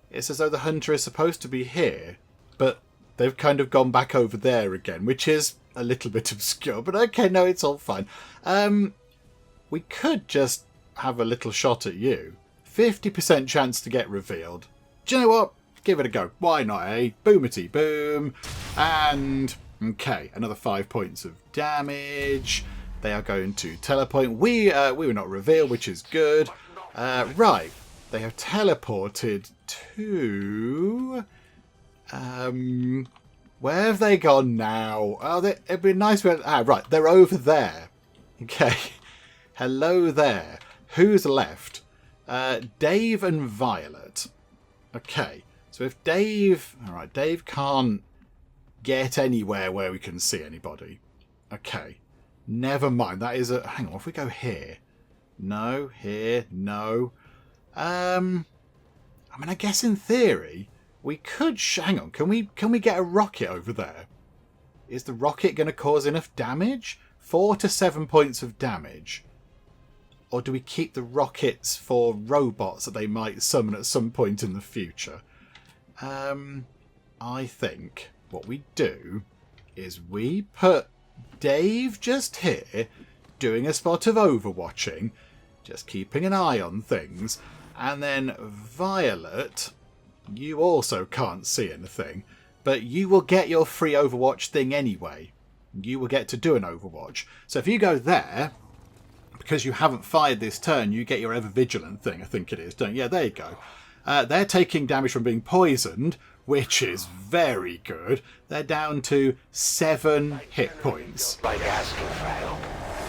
Speaker 1: It's as though the hunter is supposed to be here, but they've kind of gone back over there again, which is a little bit obscure. But okay, no, it's all fine. We could just have a little shot at you. 50% chance to get revealed. Do you know what? Give it a go. Why not, eh? Boomity boom. And, okay, another 5 points of damage. They are going to teleport. We were not revealed, which is good. Right. They have teleported to... where have they gone now? Oh, it'd be nice... right. They're over there. Okay. Hello there. Who's left? Dave and Violet. Okay. So if Dave... Alright, Dave can't get anywhere where we can see anybody. Okay. Never mind. That is a... Hang on. If we go here... No, here, no. I mean, I guess in theory we could. Hang on, can we get a rocket over there? Is the rocket going to cause enough damage? 4 to 7 points of damage, or do we keep the rockets for robots that they might summon at some point in the future? I think what we do is we put Dave just here, doing a spot of overwatching, just keeping an eye on things, and then Violet, you also can't see anything, but you will get your free Overwatch thing anyway. You will get to do an Overwatch. So if you go there, because you haven't fired this turn, you get your Ever Vigilant thing, I think it is, don't you? Yeah, there you go. They're taking damage from being poisoned, which is very good. They're down to 7 hit points.
Speaker 5: Like asking for help.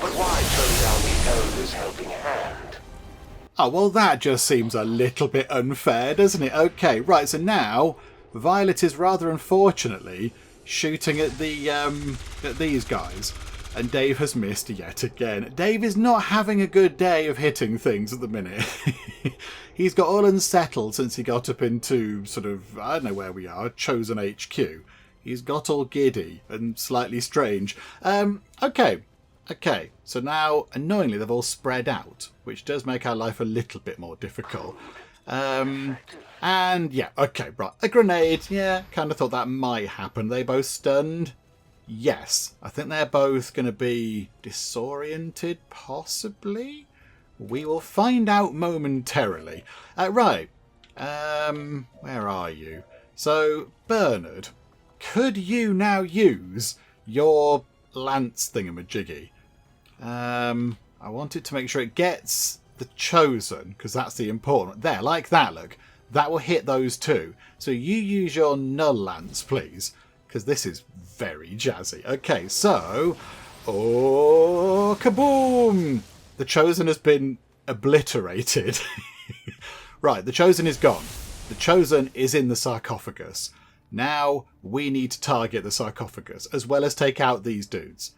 Speaker 5: But why turn down the Elder's helping hand?
Speaker 1: Oh, well, that just seems a little bit unfair, doesn't it? Okay, right, so now Violet is rather unfortunately shooting at these guys. And Dave has missed yet again. Dave is not having a good day of hitting things at the minute. He's got all unsettled since he got up into sort of, I don't know where we are, Chosen HQ. He's got all giddy and slightly strange. Okay. So now, annoyingly, they've all spread out, which does make our life a little bit more difficult. And yeah, okay, right. A grenade. Yeah, kind of thought that might happen. They both stunned. Yes, I think they're both going to be disoriented, possibly. We will find out momentarily. Right. Where are you? So, Bernard, could you now use your lance thingamajiggy? I want it to make sure it gets the chosen, because that's the important. There, like that, look. That will hit those two. So you use your null lance, please, because this is very jazzy. Okay, so... Oh, kaboom! The chosen has been obliterated. Right, the chosen is gone. The chosen is in the sarcophagus. Now we need to target the sarcophagus, as well as take out these dudes.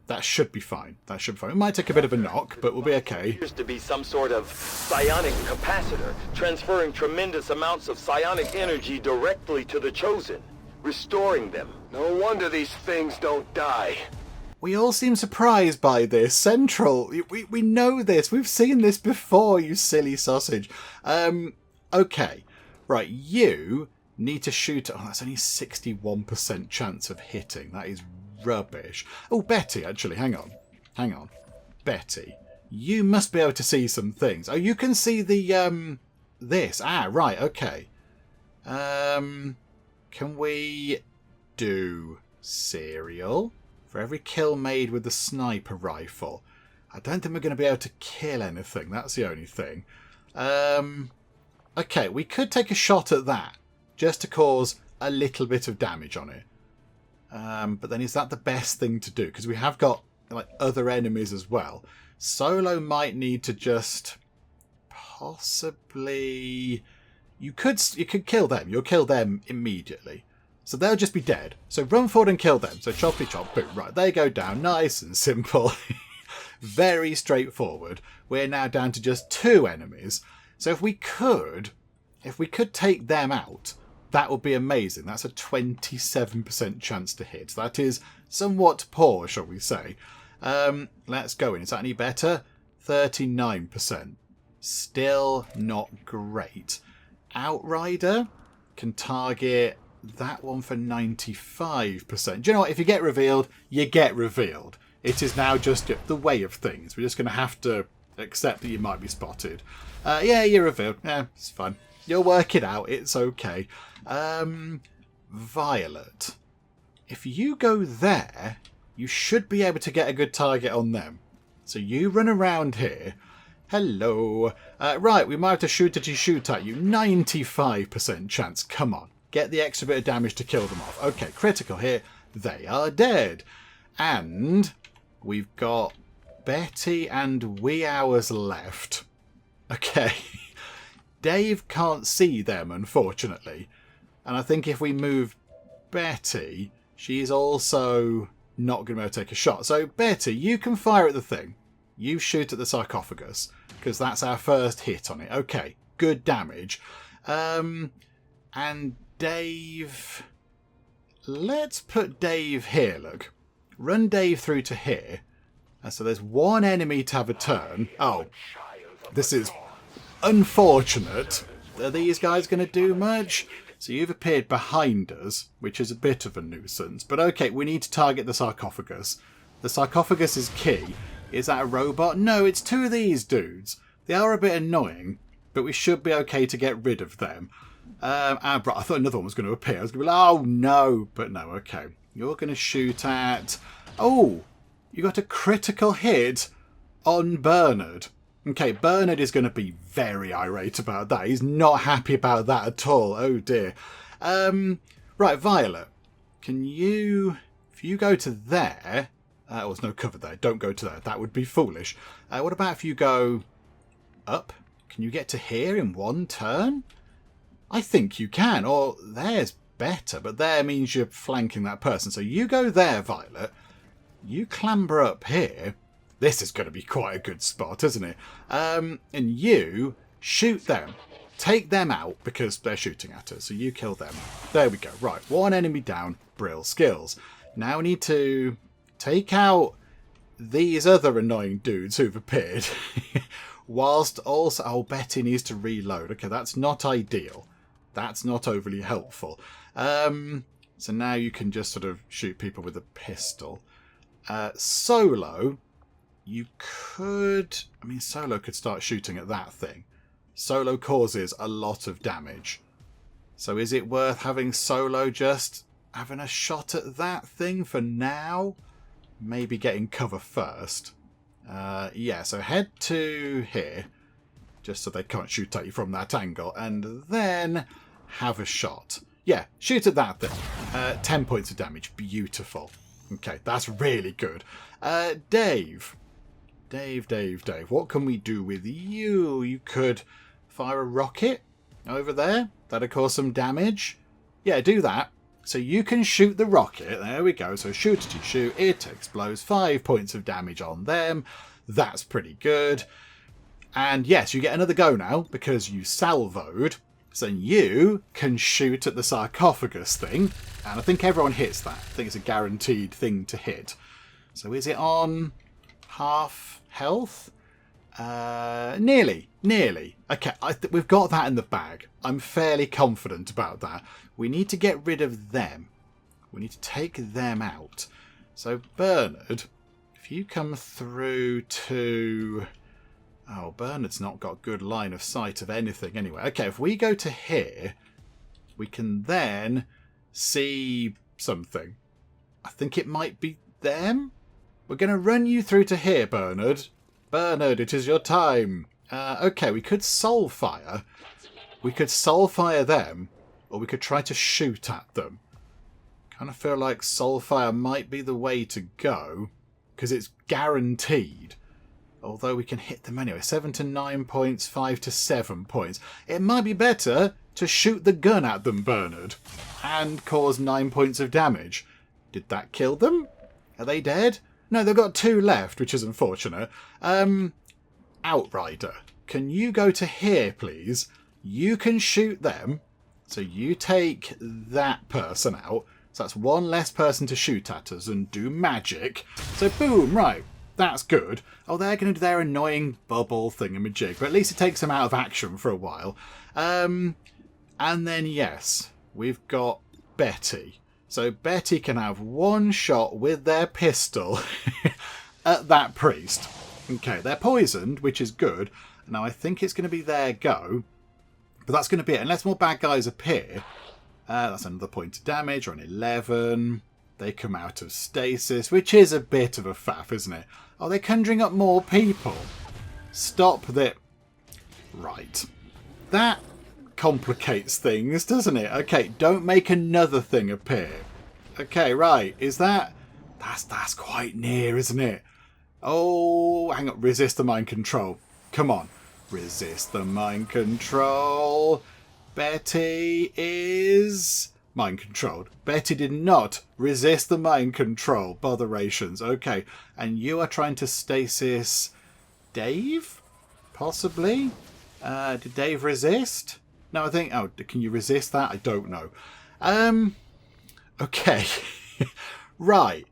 Speaker 1: That should be fine. That should be fine. It might take a bit of a knock, but we'll be okay.
Speaker 4: Appears to be some sort of psionic capacitor, transferring tremendous amounts of psionic energy directly to the chosen, restoring them.
Speaker 3: No wonder these things don't die.
Speaker 1: We all seem surprised by this. Central, we know this. We've seen this before, you silly sausage. Okay. Right, you need to shoot... Oh, that's only 61% chance of hitting. That is rubbish. Oh, Betty, actually, hang on. Betty, you must be able to see some things. Oh, you can see the, this. Ah, right, okay. Can we do serial? For every kill made with the sniper rifle. I don't think we're going to be able to kill anything. That's the only thing. Okay, we could take a shot at that. Just to cause a little bit of damage on it. But then is that the best thing to do? Because we have got like other enemies as well. Solo might need to just possibly... You could kill them. You'll kill them immediately. So they'll just be dead. So run forward and kill them. So choppy chop, boom. Right, they go down. Nice and simple. Very straightforward. We're now down to just 2 enemies. So if we could take them out, that would be amazing. That's a 27% chance to hit. That is somewhat poor, shall we say. Let's go in. Is that any better? 39%. Still not great. Outrider can target that one for 95%. Do you know what? If you get revealed, you get revealed. It is now just the way of things. We're just going to have to accept that you might be spotted. Yeah, you're revealed. Yeah, it's fine. You'll work it out. It's okay. Violet. If you go there, you should be able to get a good target on them. So you run around here. Hello. Right, we might have to shoot at you. 95% chance. Come on. Get the extra bit of damage to kill them off. Okay, critical here. They are dead. And we've got Betty and wee hours left. Okay. Dave can't see them, unfortunately. And I think if we move Betty, she's also not going to be able to take a shot. So, Betty, you can fire at the thing. You shoot at the sarcophagus, because that's our first hit on it. Okay, good damage. And Dave... Let's put Dave here, look. Run Dave through to here. So there's one enemy to have a turn. Oh, this is unfortunate. Are these guys going to do much? So you've appeared behind us, which is a bit of a nuisance. But okay, we need to target the sarcophagus. The sarcophagus is key. Is that a robot? No, it's 2 of these dudes. They are a bit annoying, but we should be okay to get rid of them. I thought another one was going to appear. I was going to be like, oh no, but no, okay. You're going to shoot at... Oh, you got a critical hit on Bernard. Okay, Bernard is going to be very irate about that. He's not happy about that at all. Oh dear. Right, Violet. Can you... If you go to there... oh, there's no cover there. Don't go to there. That would be foolish. What about if you go up? Can you get to here in one turn? I think you can. Or there's better, but there means you're flanking that person. So you go there, Violet. You clamber up here. This is going to be quite a good spot, isn't it? And you shoot them. Take them out because they're shooting at us. So you kill them. There we go. Right, one enemy down. Brill skills. Now we need to take out these other annoying dudes who've appeared. Whilst also... Oh, Betty needs to reload. Okay, that's not ideal. That's not overly helpful. So now you can just sort of shoot people with a pistol. Solo, you could... I mean, Solo could start shooting at that thing. Solo causes a lot of damage. So is it worth having Solo just having a shot at that thing for now? Maybe getting cover first. Yeah, so head to here. Just so they can't shoot at you from that angle. And then have a shot. Yeah, shoot at that thing. 10 points of damage. Beautiful. Okay, that's really good. Dave. Dave. What can we do with you? You could fire a rocket over there. That'll cause some damage. Yeah, do that. So you can shoot the rocket. There we go. So shoot. It explodes. 5 points of damage on them. That's pretty good. And yes, you get another go now because you salvoed. So you can shoot at the sarcophagus thing. And I think everyone hits that. I think it's a guaranteed thing to hit. So is it on half health? Nearly. Okay, we've got that in the bag. I'm fairly confident about that. We need to get rid of them. We need to take them out. So Bernard, if you come through to... Oh, Bernard's not got good line of sight of anything anyway. Okay, if we go to here, we can then see something. I think it might be them. We're going to run you through to here, Bernard. Bernard, it is your time. Okay, we could soul fire. We could soul fire them, or we could try to shoot at them. Kind of feel like soul fire might be the way to go, because it's guaranteed. Although we can hit them anyway. 7 to 9 points, 5 to 7 points. It might be better to shoot the gun at them, Bernard, and cause 9 points of damage. Did that kill them? Are they dead? No, they've got 2 left, which is unfortunate. Outrider, can you go to here, please? You can shoot them. So you take that person out. So that's 1 less person to shoot at us and do magic. So boom, right. That's good. Oh, they're going to do their annoying bubble thingamajig. But at least it takes them out of action for a while. And then, yes, we've got Betty. So Betty can have 1 shot with their pistol at that priest. Okay, they're poisoned, which is good. Now, I think it's going to be their go. But that's going to be it. Unless more bad guys appear. That's another point of damage. Or an 11. They come out of stasis, which is a bit of a faff, isn't it? Are they conjuring up more people? Stop that. Right. That complicates things, doesn't it? Okay, don't make another thing appear. Okay, right. Is that... That's quite near, isn't it? Oh, hang on. Resist the mind control. Come on. Resist the mind control. Betty is... mind controlled. Betty did not resist the mind control. Botherations. Okay. And you are trying to stasis Dave? Possibly? Did Dave resist? No, I think... Oh, can you resist that? I don't know. Okay. Right.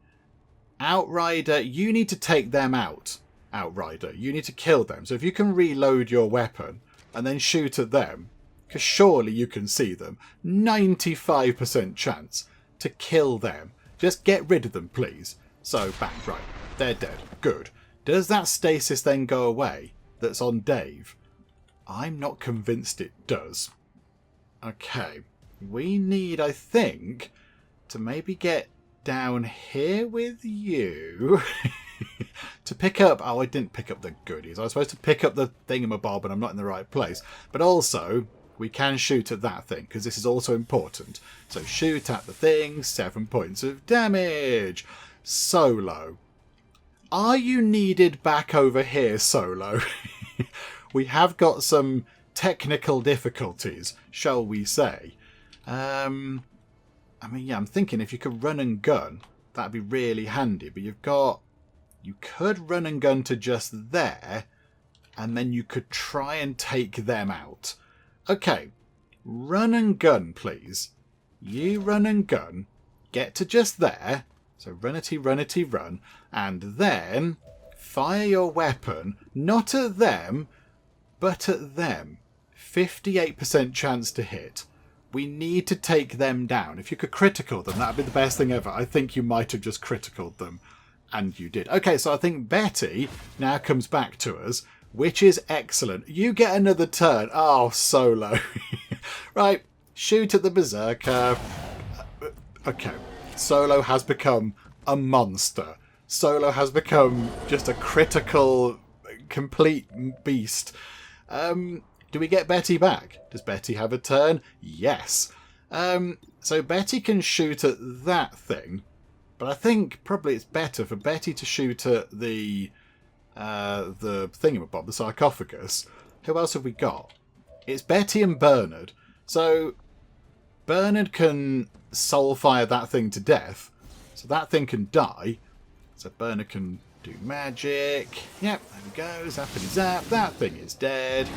Speaker 1: Outrider, you need to take them out. Outrider, you need to kill them. So if you can reload your weapon and then shoot at them, because surely you can see them. 95% chance to kill them. Just get rid of them, please. So, bang, right. They're dead. Good. Does that stasis then go away that's on Dave? I'm not convinced it does. Okay. We need, I think, to maybe get down here with you to pick up... Oh, I didn't pick up the goodies. I was supposed to pick up the thingamabob and I'm not in the right place. But also... we can shoot at that thing, because this is also important. So shoot at the thing, 7 points of damage. Solo. Are you needed back over here, Solo? We have got some technical difficulties, shall we say. I mean, yeah, I'm thinking if you could run and gun, that'd be really handy. But you could run and gun to just there, and then you could try and take them out. Okay, run and gun, please. You run and gun, get to just there. So runnity, run, and then fire your weapon, not at them, but at them. 58% chance to hit. We need to take them down. If you could critical them, that'd be the best thing ever. I think you might have just criticaled them. And you did. Okay, so I think Betty now comes back to us, which is excellent. You get another turn. Oh, Solo. Right, shoot at the Berserker. Okay, Solo has become a monster. Solo has become just a critical, complete beast. Do we get Betty back? Does Betty have a turn? Yes. So Betty can shoot at that thing, but I think probably it's better for Betty to shoot at the thingamabob, the sarcophagus. Who else have we got? It's Betty and Bernard. So Bernard can soul fire that thing to death, so that thing can die. So Bernard can do magic. Yep, there we go. Zappity zap. That thing is dead.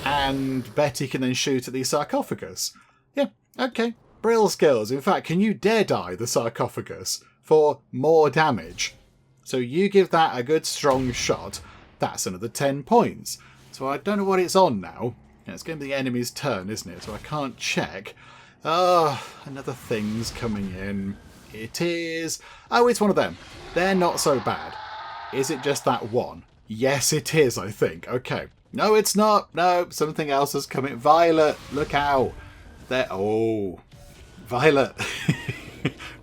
Speaker 1: And Betty can then shoot at the sarcophagus. Yeah, okay. Brill skills. In fact, can you dare die the sarcophagus for more damage? So you give that a good strong shot. That's another 10 points. So I don't know what it's on now. It's going to be the enemy's turn, isn't it? So I can't check. Oh, another thing's coming in. It is... Oh, it's one of them. They're not so bad. Is it just that one? Yes, it is, I think. Okay. No, it's not. No, something else is coming. Violet, look out. There. Oh, Violet.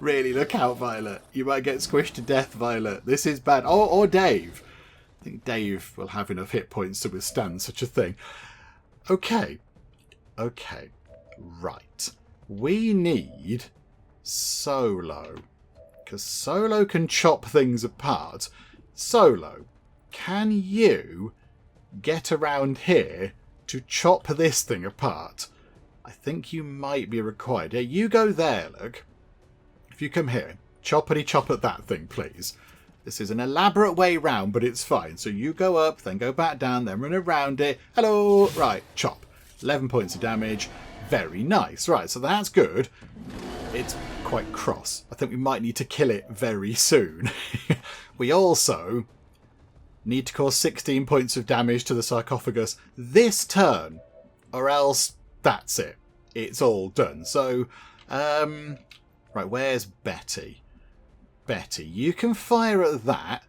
Speaker 1: Really, look out, Violet. You might get squished to death, Violet. This is bad. Oh, or Dave. I think Dave will have enough hit points to withstand such a thing. Okay. Okay. Right. We need Solo. Because Solo can chop things apart. Solo, can you get around here to chop this thing apart? I think you might be required. Yeah, you go there, look. If you come here, choppity chop at that thing, please. This is an elaborate way round, but it's fine. So you go up, then go back down, then run around it. Hello! Right, chop. 11 points of damage. Very nice. Right, so that's good. It's quite cross. I think we might need to kill it very soon. We also need to cause 16 points of damage to the sarcophagus this turn, or else that's it. It's all done. So, right, where's Betty? Betty, you can fire at that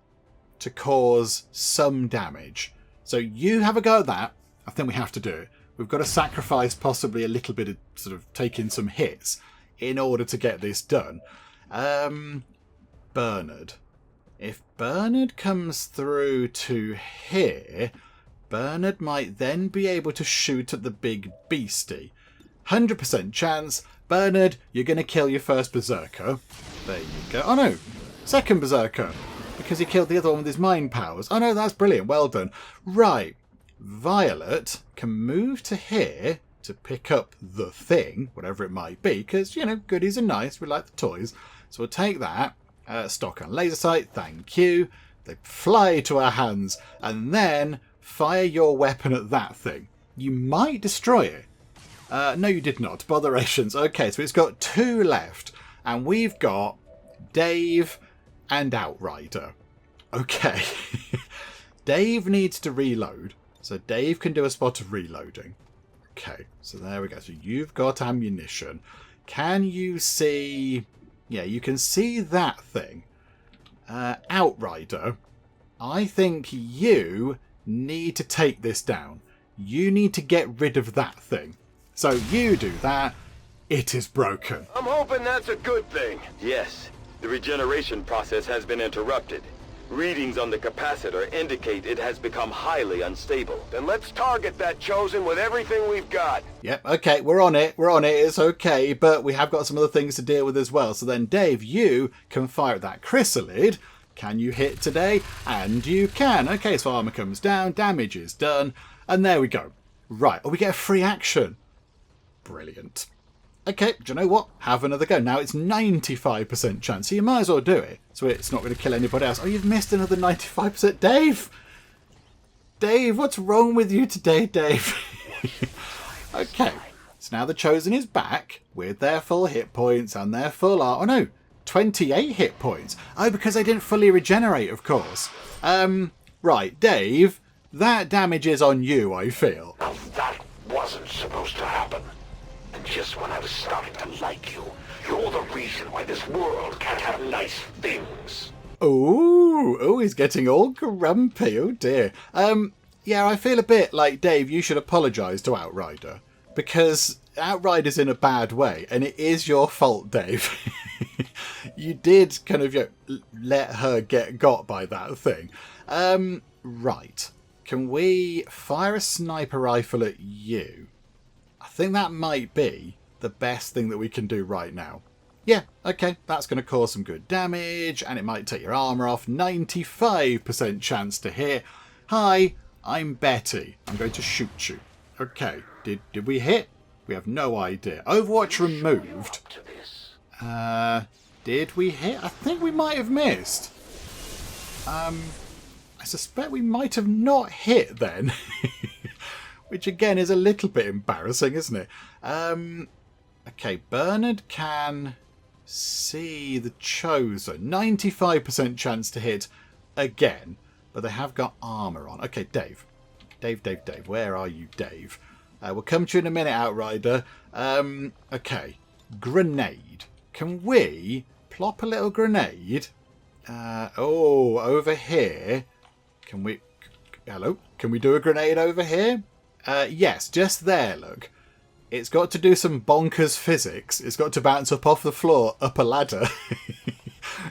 Speaker 1: to cause some damage. So you have a go at that. I think we have to do it. We've got to sacrifice possibly a little bit of sort of taking some hits in order to get this done. Bernard. If Bernard comes through to here, Bernard might then be able to shoot at the big beastie. 100% chance. Bernard, you're going to kill your first berserker. There you go. Oh no, second berserker. Because he killed the other one with his mind powers. Oh no, that's brilliant. Well done. Right. Violet can move to here to pick up the thing, whatever it might be. Because, you know, goodies are nice. We like the toys. So we'll take that. Stock on laser sight, thank you. They fly to our hands, and then fire your weapon at that thing. You might destroy it. No, you did not. Botherations. Okay, so it's got 2 left, and we've got Dave and Outrider. Okay. Dave needs to reload, so Dave can do a spot of reloading. Okay, so there we go. So you've got ammunition. Can you see... Yeah, you can see that thing. Outrider, I think you need to take this down. You need to get rid of that thing. So you do that. It is broken.
Speaker 3: I'm hoping that's a good thing.
Speaker 4: Yes, the regeneration process has been interrupted. Readings on the capacitor indicate it has become highly unstable.
Speaker 3: Then let's target that Chosen with everything we've got.
Speaker 1: Yep, okay, we're on it. We're on it. It's okay, but we have got some other things to deal with as well. So then, Dave, you can fire at that chrysalid. Can you hit today? And you can. Okay, so armor comes down, damage is done, and there we go. Right, oh, we get a free action. Brilliant. Okay, do you know what? Have another go. Now it's 95% chance, so you might as well do it. So it's not going to kill anybody else. Oh, you've missed another 95%. Dave! Dave, what's wrong with you today, Dave? Okay, so now the Chosen is back with their full hit points and their full art. Oh no, 28 hit points. Oh, because they didn't fully regenerate, of course. Right, Dave, that damage is on you, I feel.
Speaker 5: Now that wasn't supposed to happen. And just when I was starting to like you, you're the reason why this world can't have nice things.
Speaker 1: Oh, he's getting all grumpy. Oh dear. Yeah, I feel a bit like, Dave, you should apologise to Outrider. Because Outrider's in a bad way, and it is your fault, Dave. You did kind of let her get got by that thing. Right. Can we fire a sniper rifle at you? I think that might be the best thing that we can do right now. Yeah, okay, that's going to cause some good damage, and it might take your armour off. 95% chance to hit. Hi, I'm Betty. I'm going to shoot you. Okay, did we hit? We have no idea. Overwatch removed. Did we hit? I think we might have missed. I suspect we might have not hit then. Which again is a little bit embarrassing, isn't it? Okay, Bernard can see the Chosen. 95% chance to hit again. But they have got armour on. Okay, Dave. Dave. Where are you, Dave? We'll come to you in a minute, Outrider. Okay. Grenade. Can we plop a little grenade? Over here. Can we... Hello? Can we do a grenade over here? Yes, just there, look. It's got to do some bonkers physics. It's got to bounce up off the floor, up a ladder.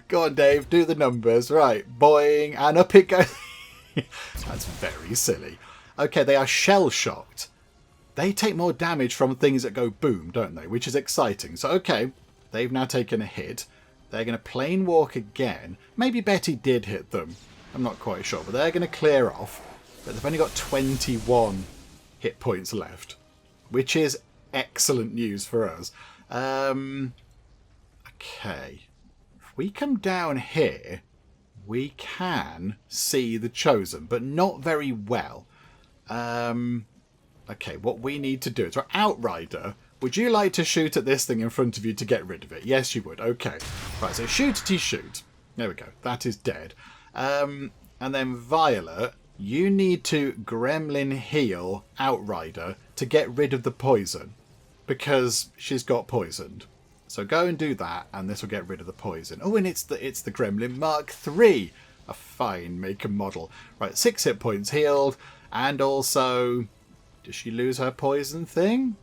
Speaker 1: Go on, Dave, do the numbers. Right, boing, and up it goes. That's very silly. Okay, they are shell-shocked. They take more damage from things that go boom, don't they? Which is exciting. So, okay, they've now taken a hit. They're going to plane walk again. Maybe Betty did hit them. I'm not quite sure, but they're going to clear off. But they've only got 21 hit points left, which is excellent news for us. Okay. If we come down here, we can see the Chosen, but not very well. Okay, what we need to do is... Outrider, would you like to shoot at this thing in front of you to get rid of it? Yes, you would. Okay. Right, so shoot. There we go. That is dead. And then Violet, you need to gremlin heal Outrider to get rid of the poison, because she's got poisoned. So go and do that, and this will get rid of the poison. Oh, and it's the Gremlin Mark III. A fine make and model. Right, 6 hit points healed, and also... Does she lose her poison thing?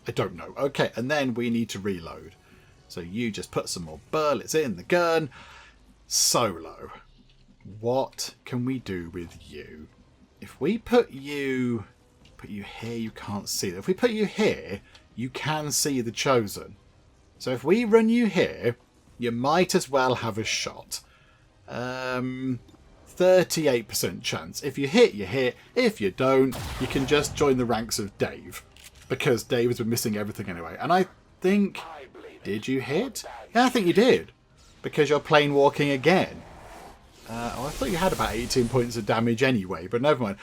Speaker 1: I don't know. Okay, and then we need to reload. So you just put some more bullets in the gun. Solo. What can we do with you? If we put you here, you can't see it. If we put you here, you can see the Chosen. So if we run you here, you might as well have a shot. 38% chance. If you hit, you hit. If you don't, you can just join the ranks of Dave. Because Dave has been missing everything anyway. And I think... Did you hit? Yeah, I think you did. Because you're plane walking again. I thought you had about 18 points of damage anyway, but never mind.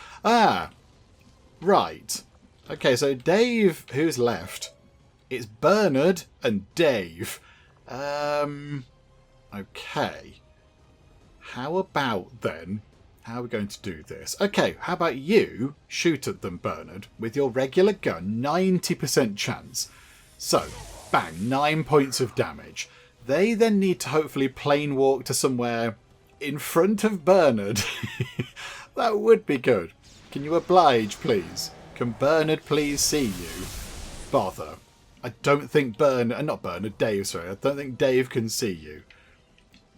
Speaker 1: Right. Okay, so Dave, who's left? It's Bernard and Dave. Okay. How about then? How are we going to do this? Okay, how about you shoot at them, Bernard, with your regular gun, 90% chance. So, bang, 9 points of damage. They then need to hopefully plane walk to somewhere in front of Bernard. That would be good. Can you oblige, please? Can Bernard please see you? Bother. I don't think Dave, sorry. I don't think Dave can see you.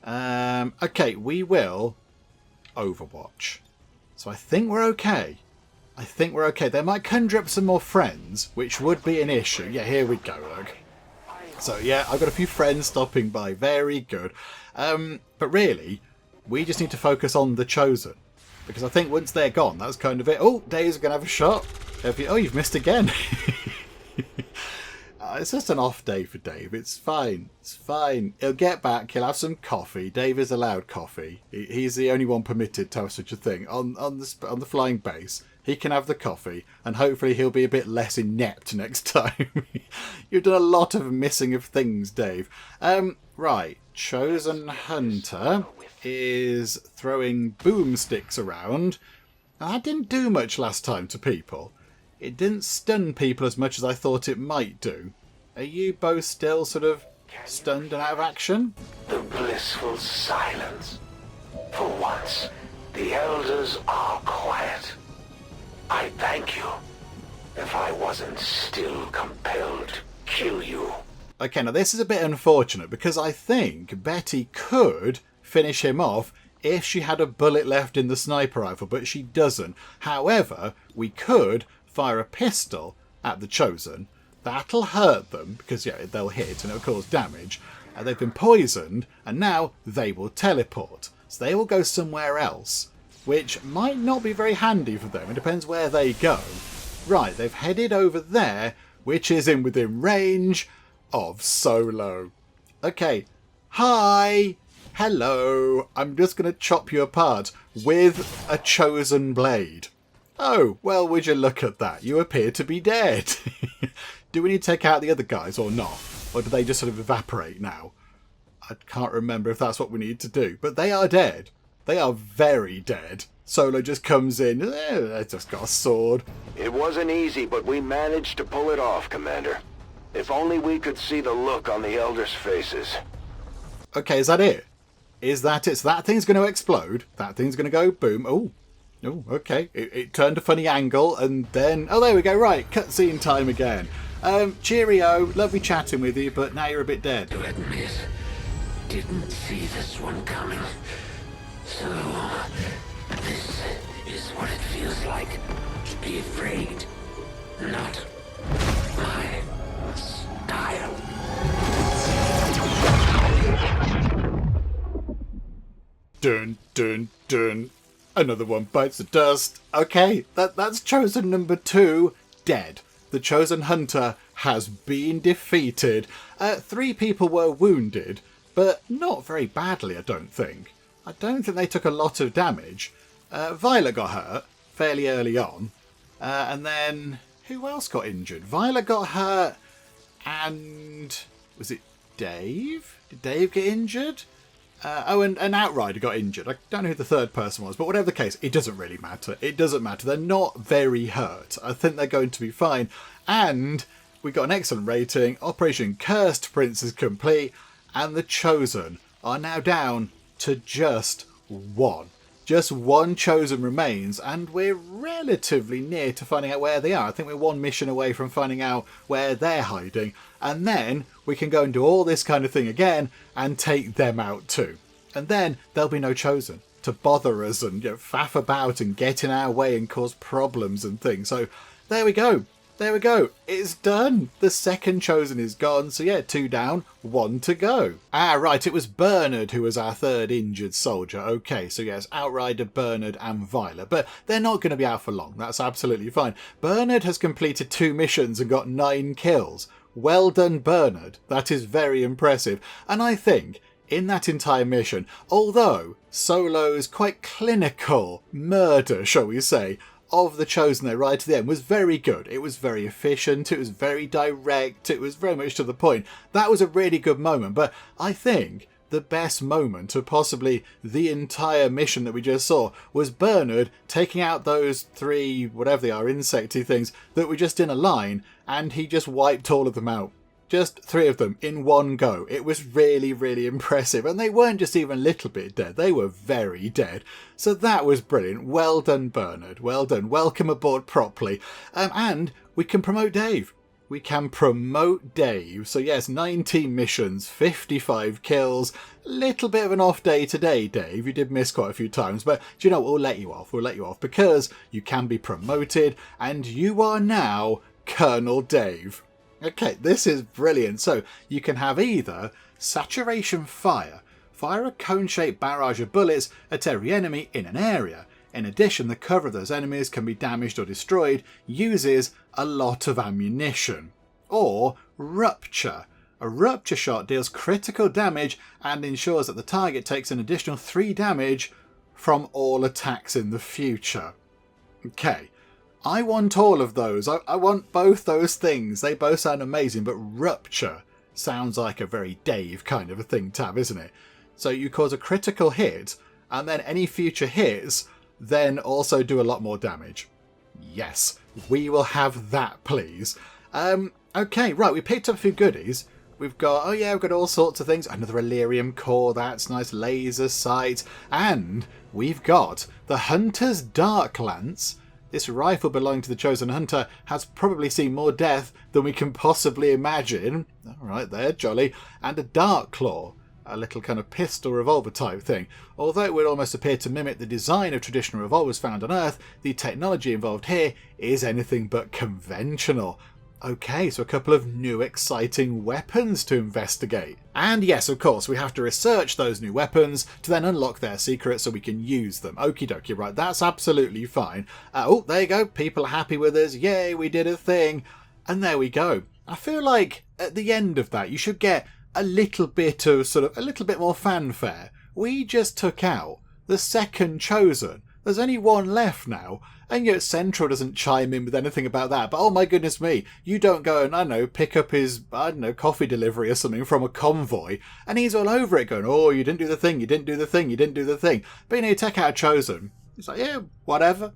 Speaker 1: Okay, we will Overwatch. So I think we're okay. They might conjure up some more friends, which would be an issue. Yeah, here we go, look. So yeah, I've got a few friends stopping by. Very good. But really, we just need to focus on the Chosen. Because I think once they're gone, that's kind of it. Oh, Dave's going to have a shot. Oh, you've missed again. It's just an off day for Dave. It's fine. It's fine. He'll get back. He'll have some coffee. Dave is allowed coffee. He's the only one permitted to have such a thing on the flying base. He can have the coffee, and hopefully he'll be a bit less inept next time. You've done a lot of missing of things, Dave. Right. Chosen Hunter is throwing boomsticks around. Now, that didn't do much last time to people. It didn't stun people as much as I thought it might do. Are you both still sort of stunned and out of action?
Speaker 5: The blissful silence. For once, the elders are quiet. I thank you. If I wasn't still compelled to kill you.
Speaker 1: Okay, now this is a bit unfortunate because I think Betty could finish him off if she had a bullet left in the sniper rifle, but she doesn't. However, we could fire a pistol at the Chosen. That'll hurt them because, yeah, they'll hit and it'll cause damage. They've been poisoned and now they will teleport. So they will go somewhere else, which might not be very handy for them. It depends where they go. Right, they've headed over there, which is within range of Solo. Okay, hi, hello. I'm just going to chop you apart with a Chosen blade. Oh, well, would you look at that? You appear to be dead. Do we need to take out the other guys or not? Or do they just sort of evaporate now? I can't remember if that's what we need to do. But they are dead. They are very dead. Solo just comes in. They just got a sword.
Speaker 3: It wasn't easy, but we managed to pull it off, Commander. If only we could see the look on the Elders' faces.
Speaker 1: Okay, is that it? Is that it? So that thing's going to explode. That thing's going to go boom. Oh, okay. It turned a funny angle and then... Oh, there we go. Right, cutscene time again. Cheerio. Lovely chatting with you, but now you're a bit dead.
Speaker 5: To admit, didn't see this one coming. So, this is what it feels like to be afraid. Not my style.
Speaker 1: Dun, dun, dun. Another one bites the dust. Okay, that's Chosen number 2, dead. The Chosen Hunter has been defeated. 3 people were wounded, but not very badly, I don't think. I don't think they took a lot of damage. Violet got hurt fairly early on. And then, who else got injured? Violet got hurt, and was it Dave? Did Dave get injured? And an Outrider got injured. I don't know who the third person was, but whatever the case, it doesn't really matter. It doesn't matter. They're not very hurt. I think they're going to be fine. And we got an excellent rating. Operation Cursed Prince is complete, and the Chosen are now down to just 1. Just 1 Chosen remains, and we're relatively near to finding out where they are. I think we're 1 mission away from finding out where they're hiding, and then we can go and do all this kind of thing again and take them out too. And then there'll be no Chosen to bother us and faff about and get in our way and cause problems and things. So there we go. There we go. It's done. The second Chosen is gone. So yeah, 2 down, 1 to go. Ah, right. It was Bernard who was our third injured soldier. Okay, so yes, Outrider, Bernard and Violet. But they're not going to be out for long. That's absolutely fine. Bernard has completed 2 missions and got 9 kills. Well done, Bernard. That is very impressive. And I think in that entire mission, although Solo's quite clinical murder, shall we say, of the Chosen there right to the end was very good. It was very efficient, it was very direct, it was very much to the point. That was a really good moment, but I think the best moment of possibly the entire mission that we just saw was Bernard taking out those 3, whatever they are, insecty things that were just in a line, and he just wiped all of them out. Just 3 of them in one go. It was really, really impressive. And they weren't just even a little bit dead. They were very dead. So that was brilliant. Well done, Bernard. Well done. Welcome aboard properly. And we can promote Dave. We can promote Dave. So yes, 19 missions, 55 kills. Little bit of an off day today, Dave. You did miss quite a few times. But do you know what? We'll let you off. We'll let you off because you can be promoted. And you are now Colonel Dave. Okay, this is brilliant. So you can have either Saturation Fire, fire a cone-shaped barrage of bullets at every enemy in an area. In addition, the cover of those enemies can be damaged or destroyed, uses a lot of ammunition. or rupture. A rupture shot deals critical damage and ensures that the target takes an additional 3 damage from all attacks in the future. Okay, I want all of those. I want both those things. They both sound amazing, but rupture sounds like a very Dave kind of a thing to have, isn't it? So you cause a critical hit, and then any future hits then also do a lot more damage. Yes, we will have that, please. Okay, right, we picked up a few goodies. We've got, we've got all sorts of things. Another Elerium core, that's nice. Laser sight. And we've got the Hunter's Dark Lance. This rifle belonging to the Chosen Hunter has probably seen more death than we can possibly imagine. All right there, jolly. And a Dark Claw, a little kind of pistol revolver type thing. Although it would almost appear to mimic the design of traditional revolvers found on Earth, the technology involved here is anything but conventional. Okay, so a couple of new exciting weapons to investigate. And yes, of course, we have to research those new weapons to then unlock their secrets so we can use them. Okie dokie, right, that's absolutely fine. Oh, there you go, people are happy with us. Yay, we did a thing. And there we go. I feel like at the end of that, you should get a little bit of a little bit more fanfare. We just took out the second Chosen. There's only one left now, and yet Central doesn't chime in with anything about that. But oh my goodness me, you don't go and, I don't know, pick up his, coffee delivery or something from a convoy, and he's all over it going, oh, you didn't do the thing, you didn't do the thing, you didn't do the thing. But you take out a Chosen. It's like, yeah, whatever,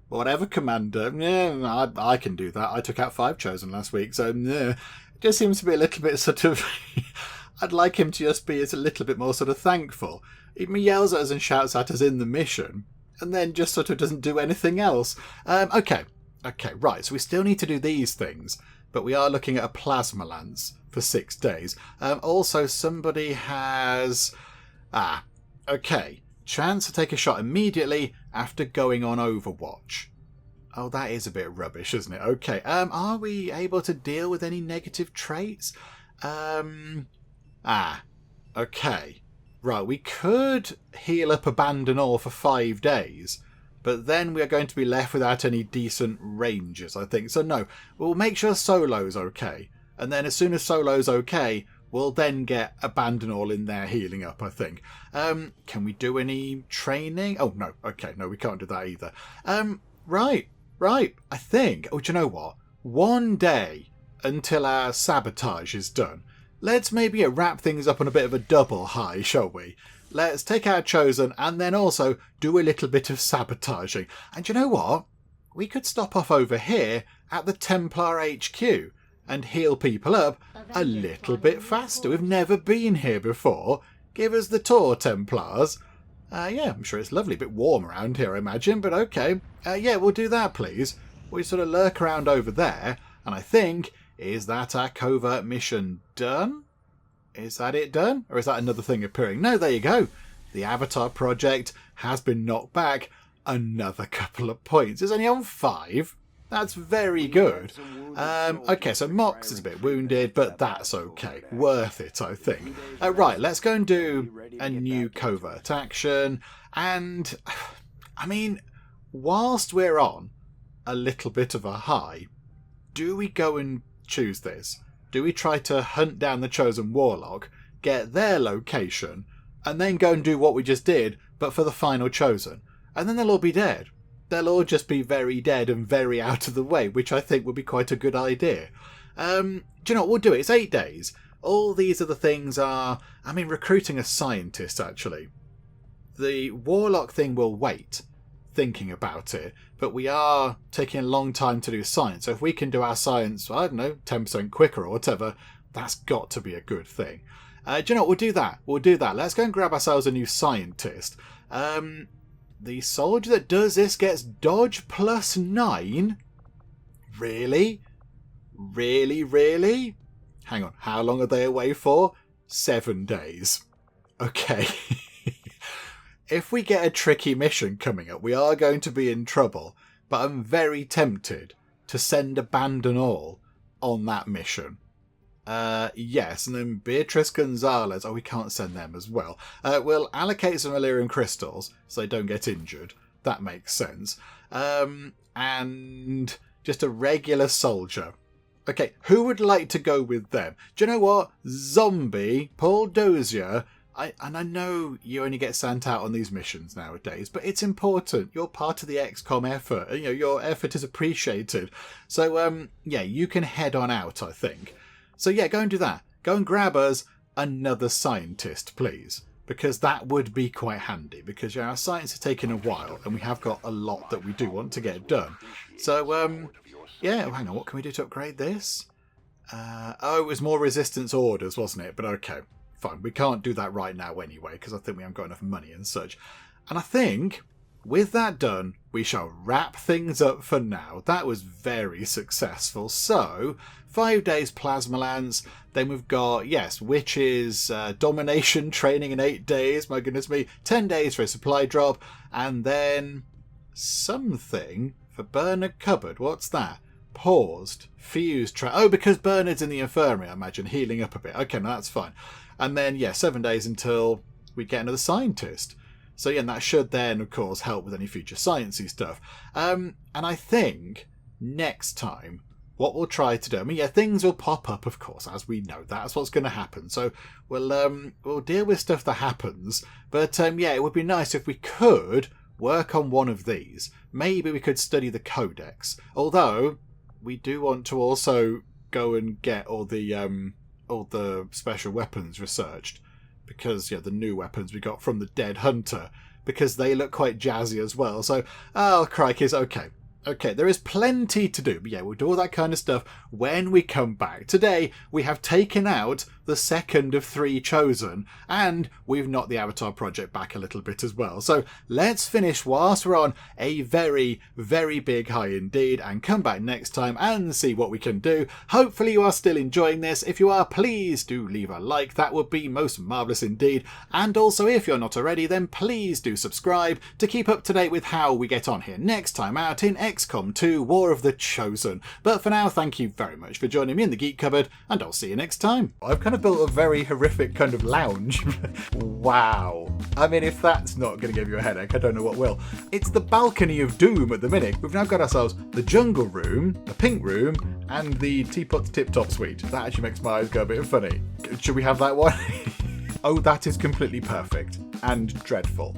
Speaker 1: Commander. Yeah, I can do that. I took out 5 Chosen last week, so yeah. It just seems to be a little bit I'd like him to just be a little bit more thankful. He yells at us and shouts at us in the mission, and then just doesn't do anything else. Okay, right, so we still need to do these things, but we are looking at a plasma lance for 6 days. Also, somebody has... okay. Chance to take a shot immediately after going on Overwatch. Oh, that is a bit rubbish, isn't it? Okay, are we able to deal with any negative traits? Okay. Right, we could heal up Abandon All for 5 days, but then we are going to be left without any decent ranges, I think. So no, we'll make sure Solo's okay. And then as soon as Solo's okay, we'll then get Abandon All in there healing up, I think. Can we do any training? Oh, no. Okay, no, we can't do that either. Right. I think... Oh, do you know what? 1 day until our sabotage is done. Let's maybe wrap things up on a bit of a double high, shall we? Let's take our Chosen and then also do a little bit of sabotaging. And you know what? We could stop off over here at the Templar HQ and heal people up a little bit faster. We've never been here before. Give us the tour, Templars. Yeah, I'm sure it's lovely. A bit warm around here, I imagine, but okay. Yeah, we'll do that, please. We lurk around over there, and I think... Is that our covert mission done? Is that it done? Or is that another thing appearing? No, there you go. The Avatar project has been knocked back another couple of points. It's only on 5. That's very good. Okay, so Mox is a bit wounded, but that's okay. Worth it, I think. Right, let's go and do a new covert action. And, I mean, whilst we're on a little bit of a high, do we go and choose this? Do we try to hunt down the Chosen Warlock, get their location, and then go and do what we just did, but for the final Chosen? And then they'll all be dead. They'll all just be very dead and very out of the way, which I think would be quite a good idea. Do you know what? We'll do it. It's 8 days. All these other things are... I mean, recruiting a scientist, actually. The Warlock thing will wait, thinking about it, but we are taking a long time to do science, so if we can do our science, I don't know, 10% quicker or whatever, that's got to be a good thing. Do you know what? We'll do that. Let's go and grab ourselves a new scientist. The soldier that does this gets dodge plus 9? Really? Really? Hang on, how long are they away for? 7 days. Okay. If we get a tricky mission coming up, we are going to be in trouble, but I'm very tempted to send Abandon All on that mission. Yes, and then Beatrice Gonzalez. Oh, we can't send them as well. We'll allocate some Illyrian crystals so they don't get injured. That makes sense. And just a regular soldier. Okay, who would like to go with them? Do you know what? Zombie, Paul Dozier. And I know you only get sent out on these missions nowadays, but it's important. You're part of the XCOM effort. You know, your effort is appreciated. So, yeah, you can head on out, I think. So, yeah, go and do that. Go and grab us another scientist, please. Because that would be quite handy. Because our science is taking a while, and we have got a lot that we do want to get done. So, yeah, hang on. What can we do to upgrade this? Oh, it was more resistance orders, wasn't it? But okay. Fine, we can't do that right now anyway, because I think we haven't got enough money and such. And I think, with that done, we shall wrap things up for now. That was very successful. So, 5 days Plasma Lance, then we've got, yes, Witches, Domination Training in 8 days, my goodness me, 10 days for a supply drop, and then something for Bernard Cupboard. What's that? Paused, fused, oh, because Bernard's in the infirmary, I imagine, healing up a bit. Okay, no, that's fine. And then, yeah, 7 days until we get another scientist. So, yeah, and that should then, of course, help with any future sciencey stuff. And I think next time, what we'll try to do, I mean, yeah, things will pop up, of course, as we know. That's what's going to happen. So we'll deal with stuff that happens. But, yeah, it would be nice if we could work on one of these. Maybe we could study the Codex. Although, we do want to also go and get all the special weapons researched, because, yeah, the new weapons we got from the Dead Hunter, because they look quite jazzy as well. So, oh, crikey, okay, there is plenty to do, but yeah, we'll do all that kind of stuff when we come back. Today, we have taken out the second of 3 chosen, and we've knocked the Avatar project back a little bit as well. So let's finish whilst we're on a very, very big high indeed, and come back next time and see what we can do. Hopefully you are still enjoying this. If you are, please do leave a like. That would be most marvellous indeed. And also, if you're not already, then please do subscribe to keep up to date with how we get on here next time out in XCOM 2 War of the Chosen. But for now, thank you very much for joining me in the Geek Cupboard, and I'll see you next time. I've kind of built a very horrific kind of lounge. Wow. I mean, if that's not going to give you a headache, I don't know what will. It's the balcony of doom at the minute. We've now got ourselves the jungle room, the pink room, and the teapot tip-top suite. That actually makes my eyes go a bit funny. Should we have that one? Oh, that is completely perfect and dreadful.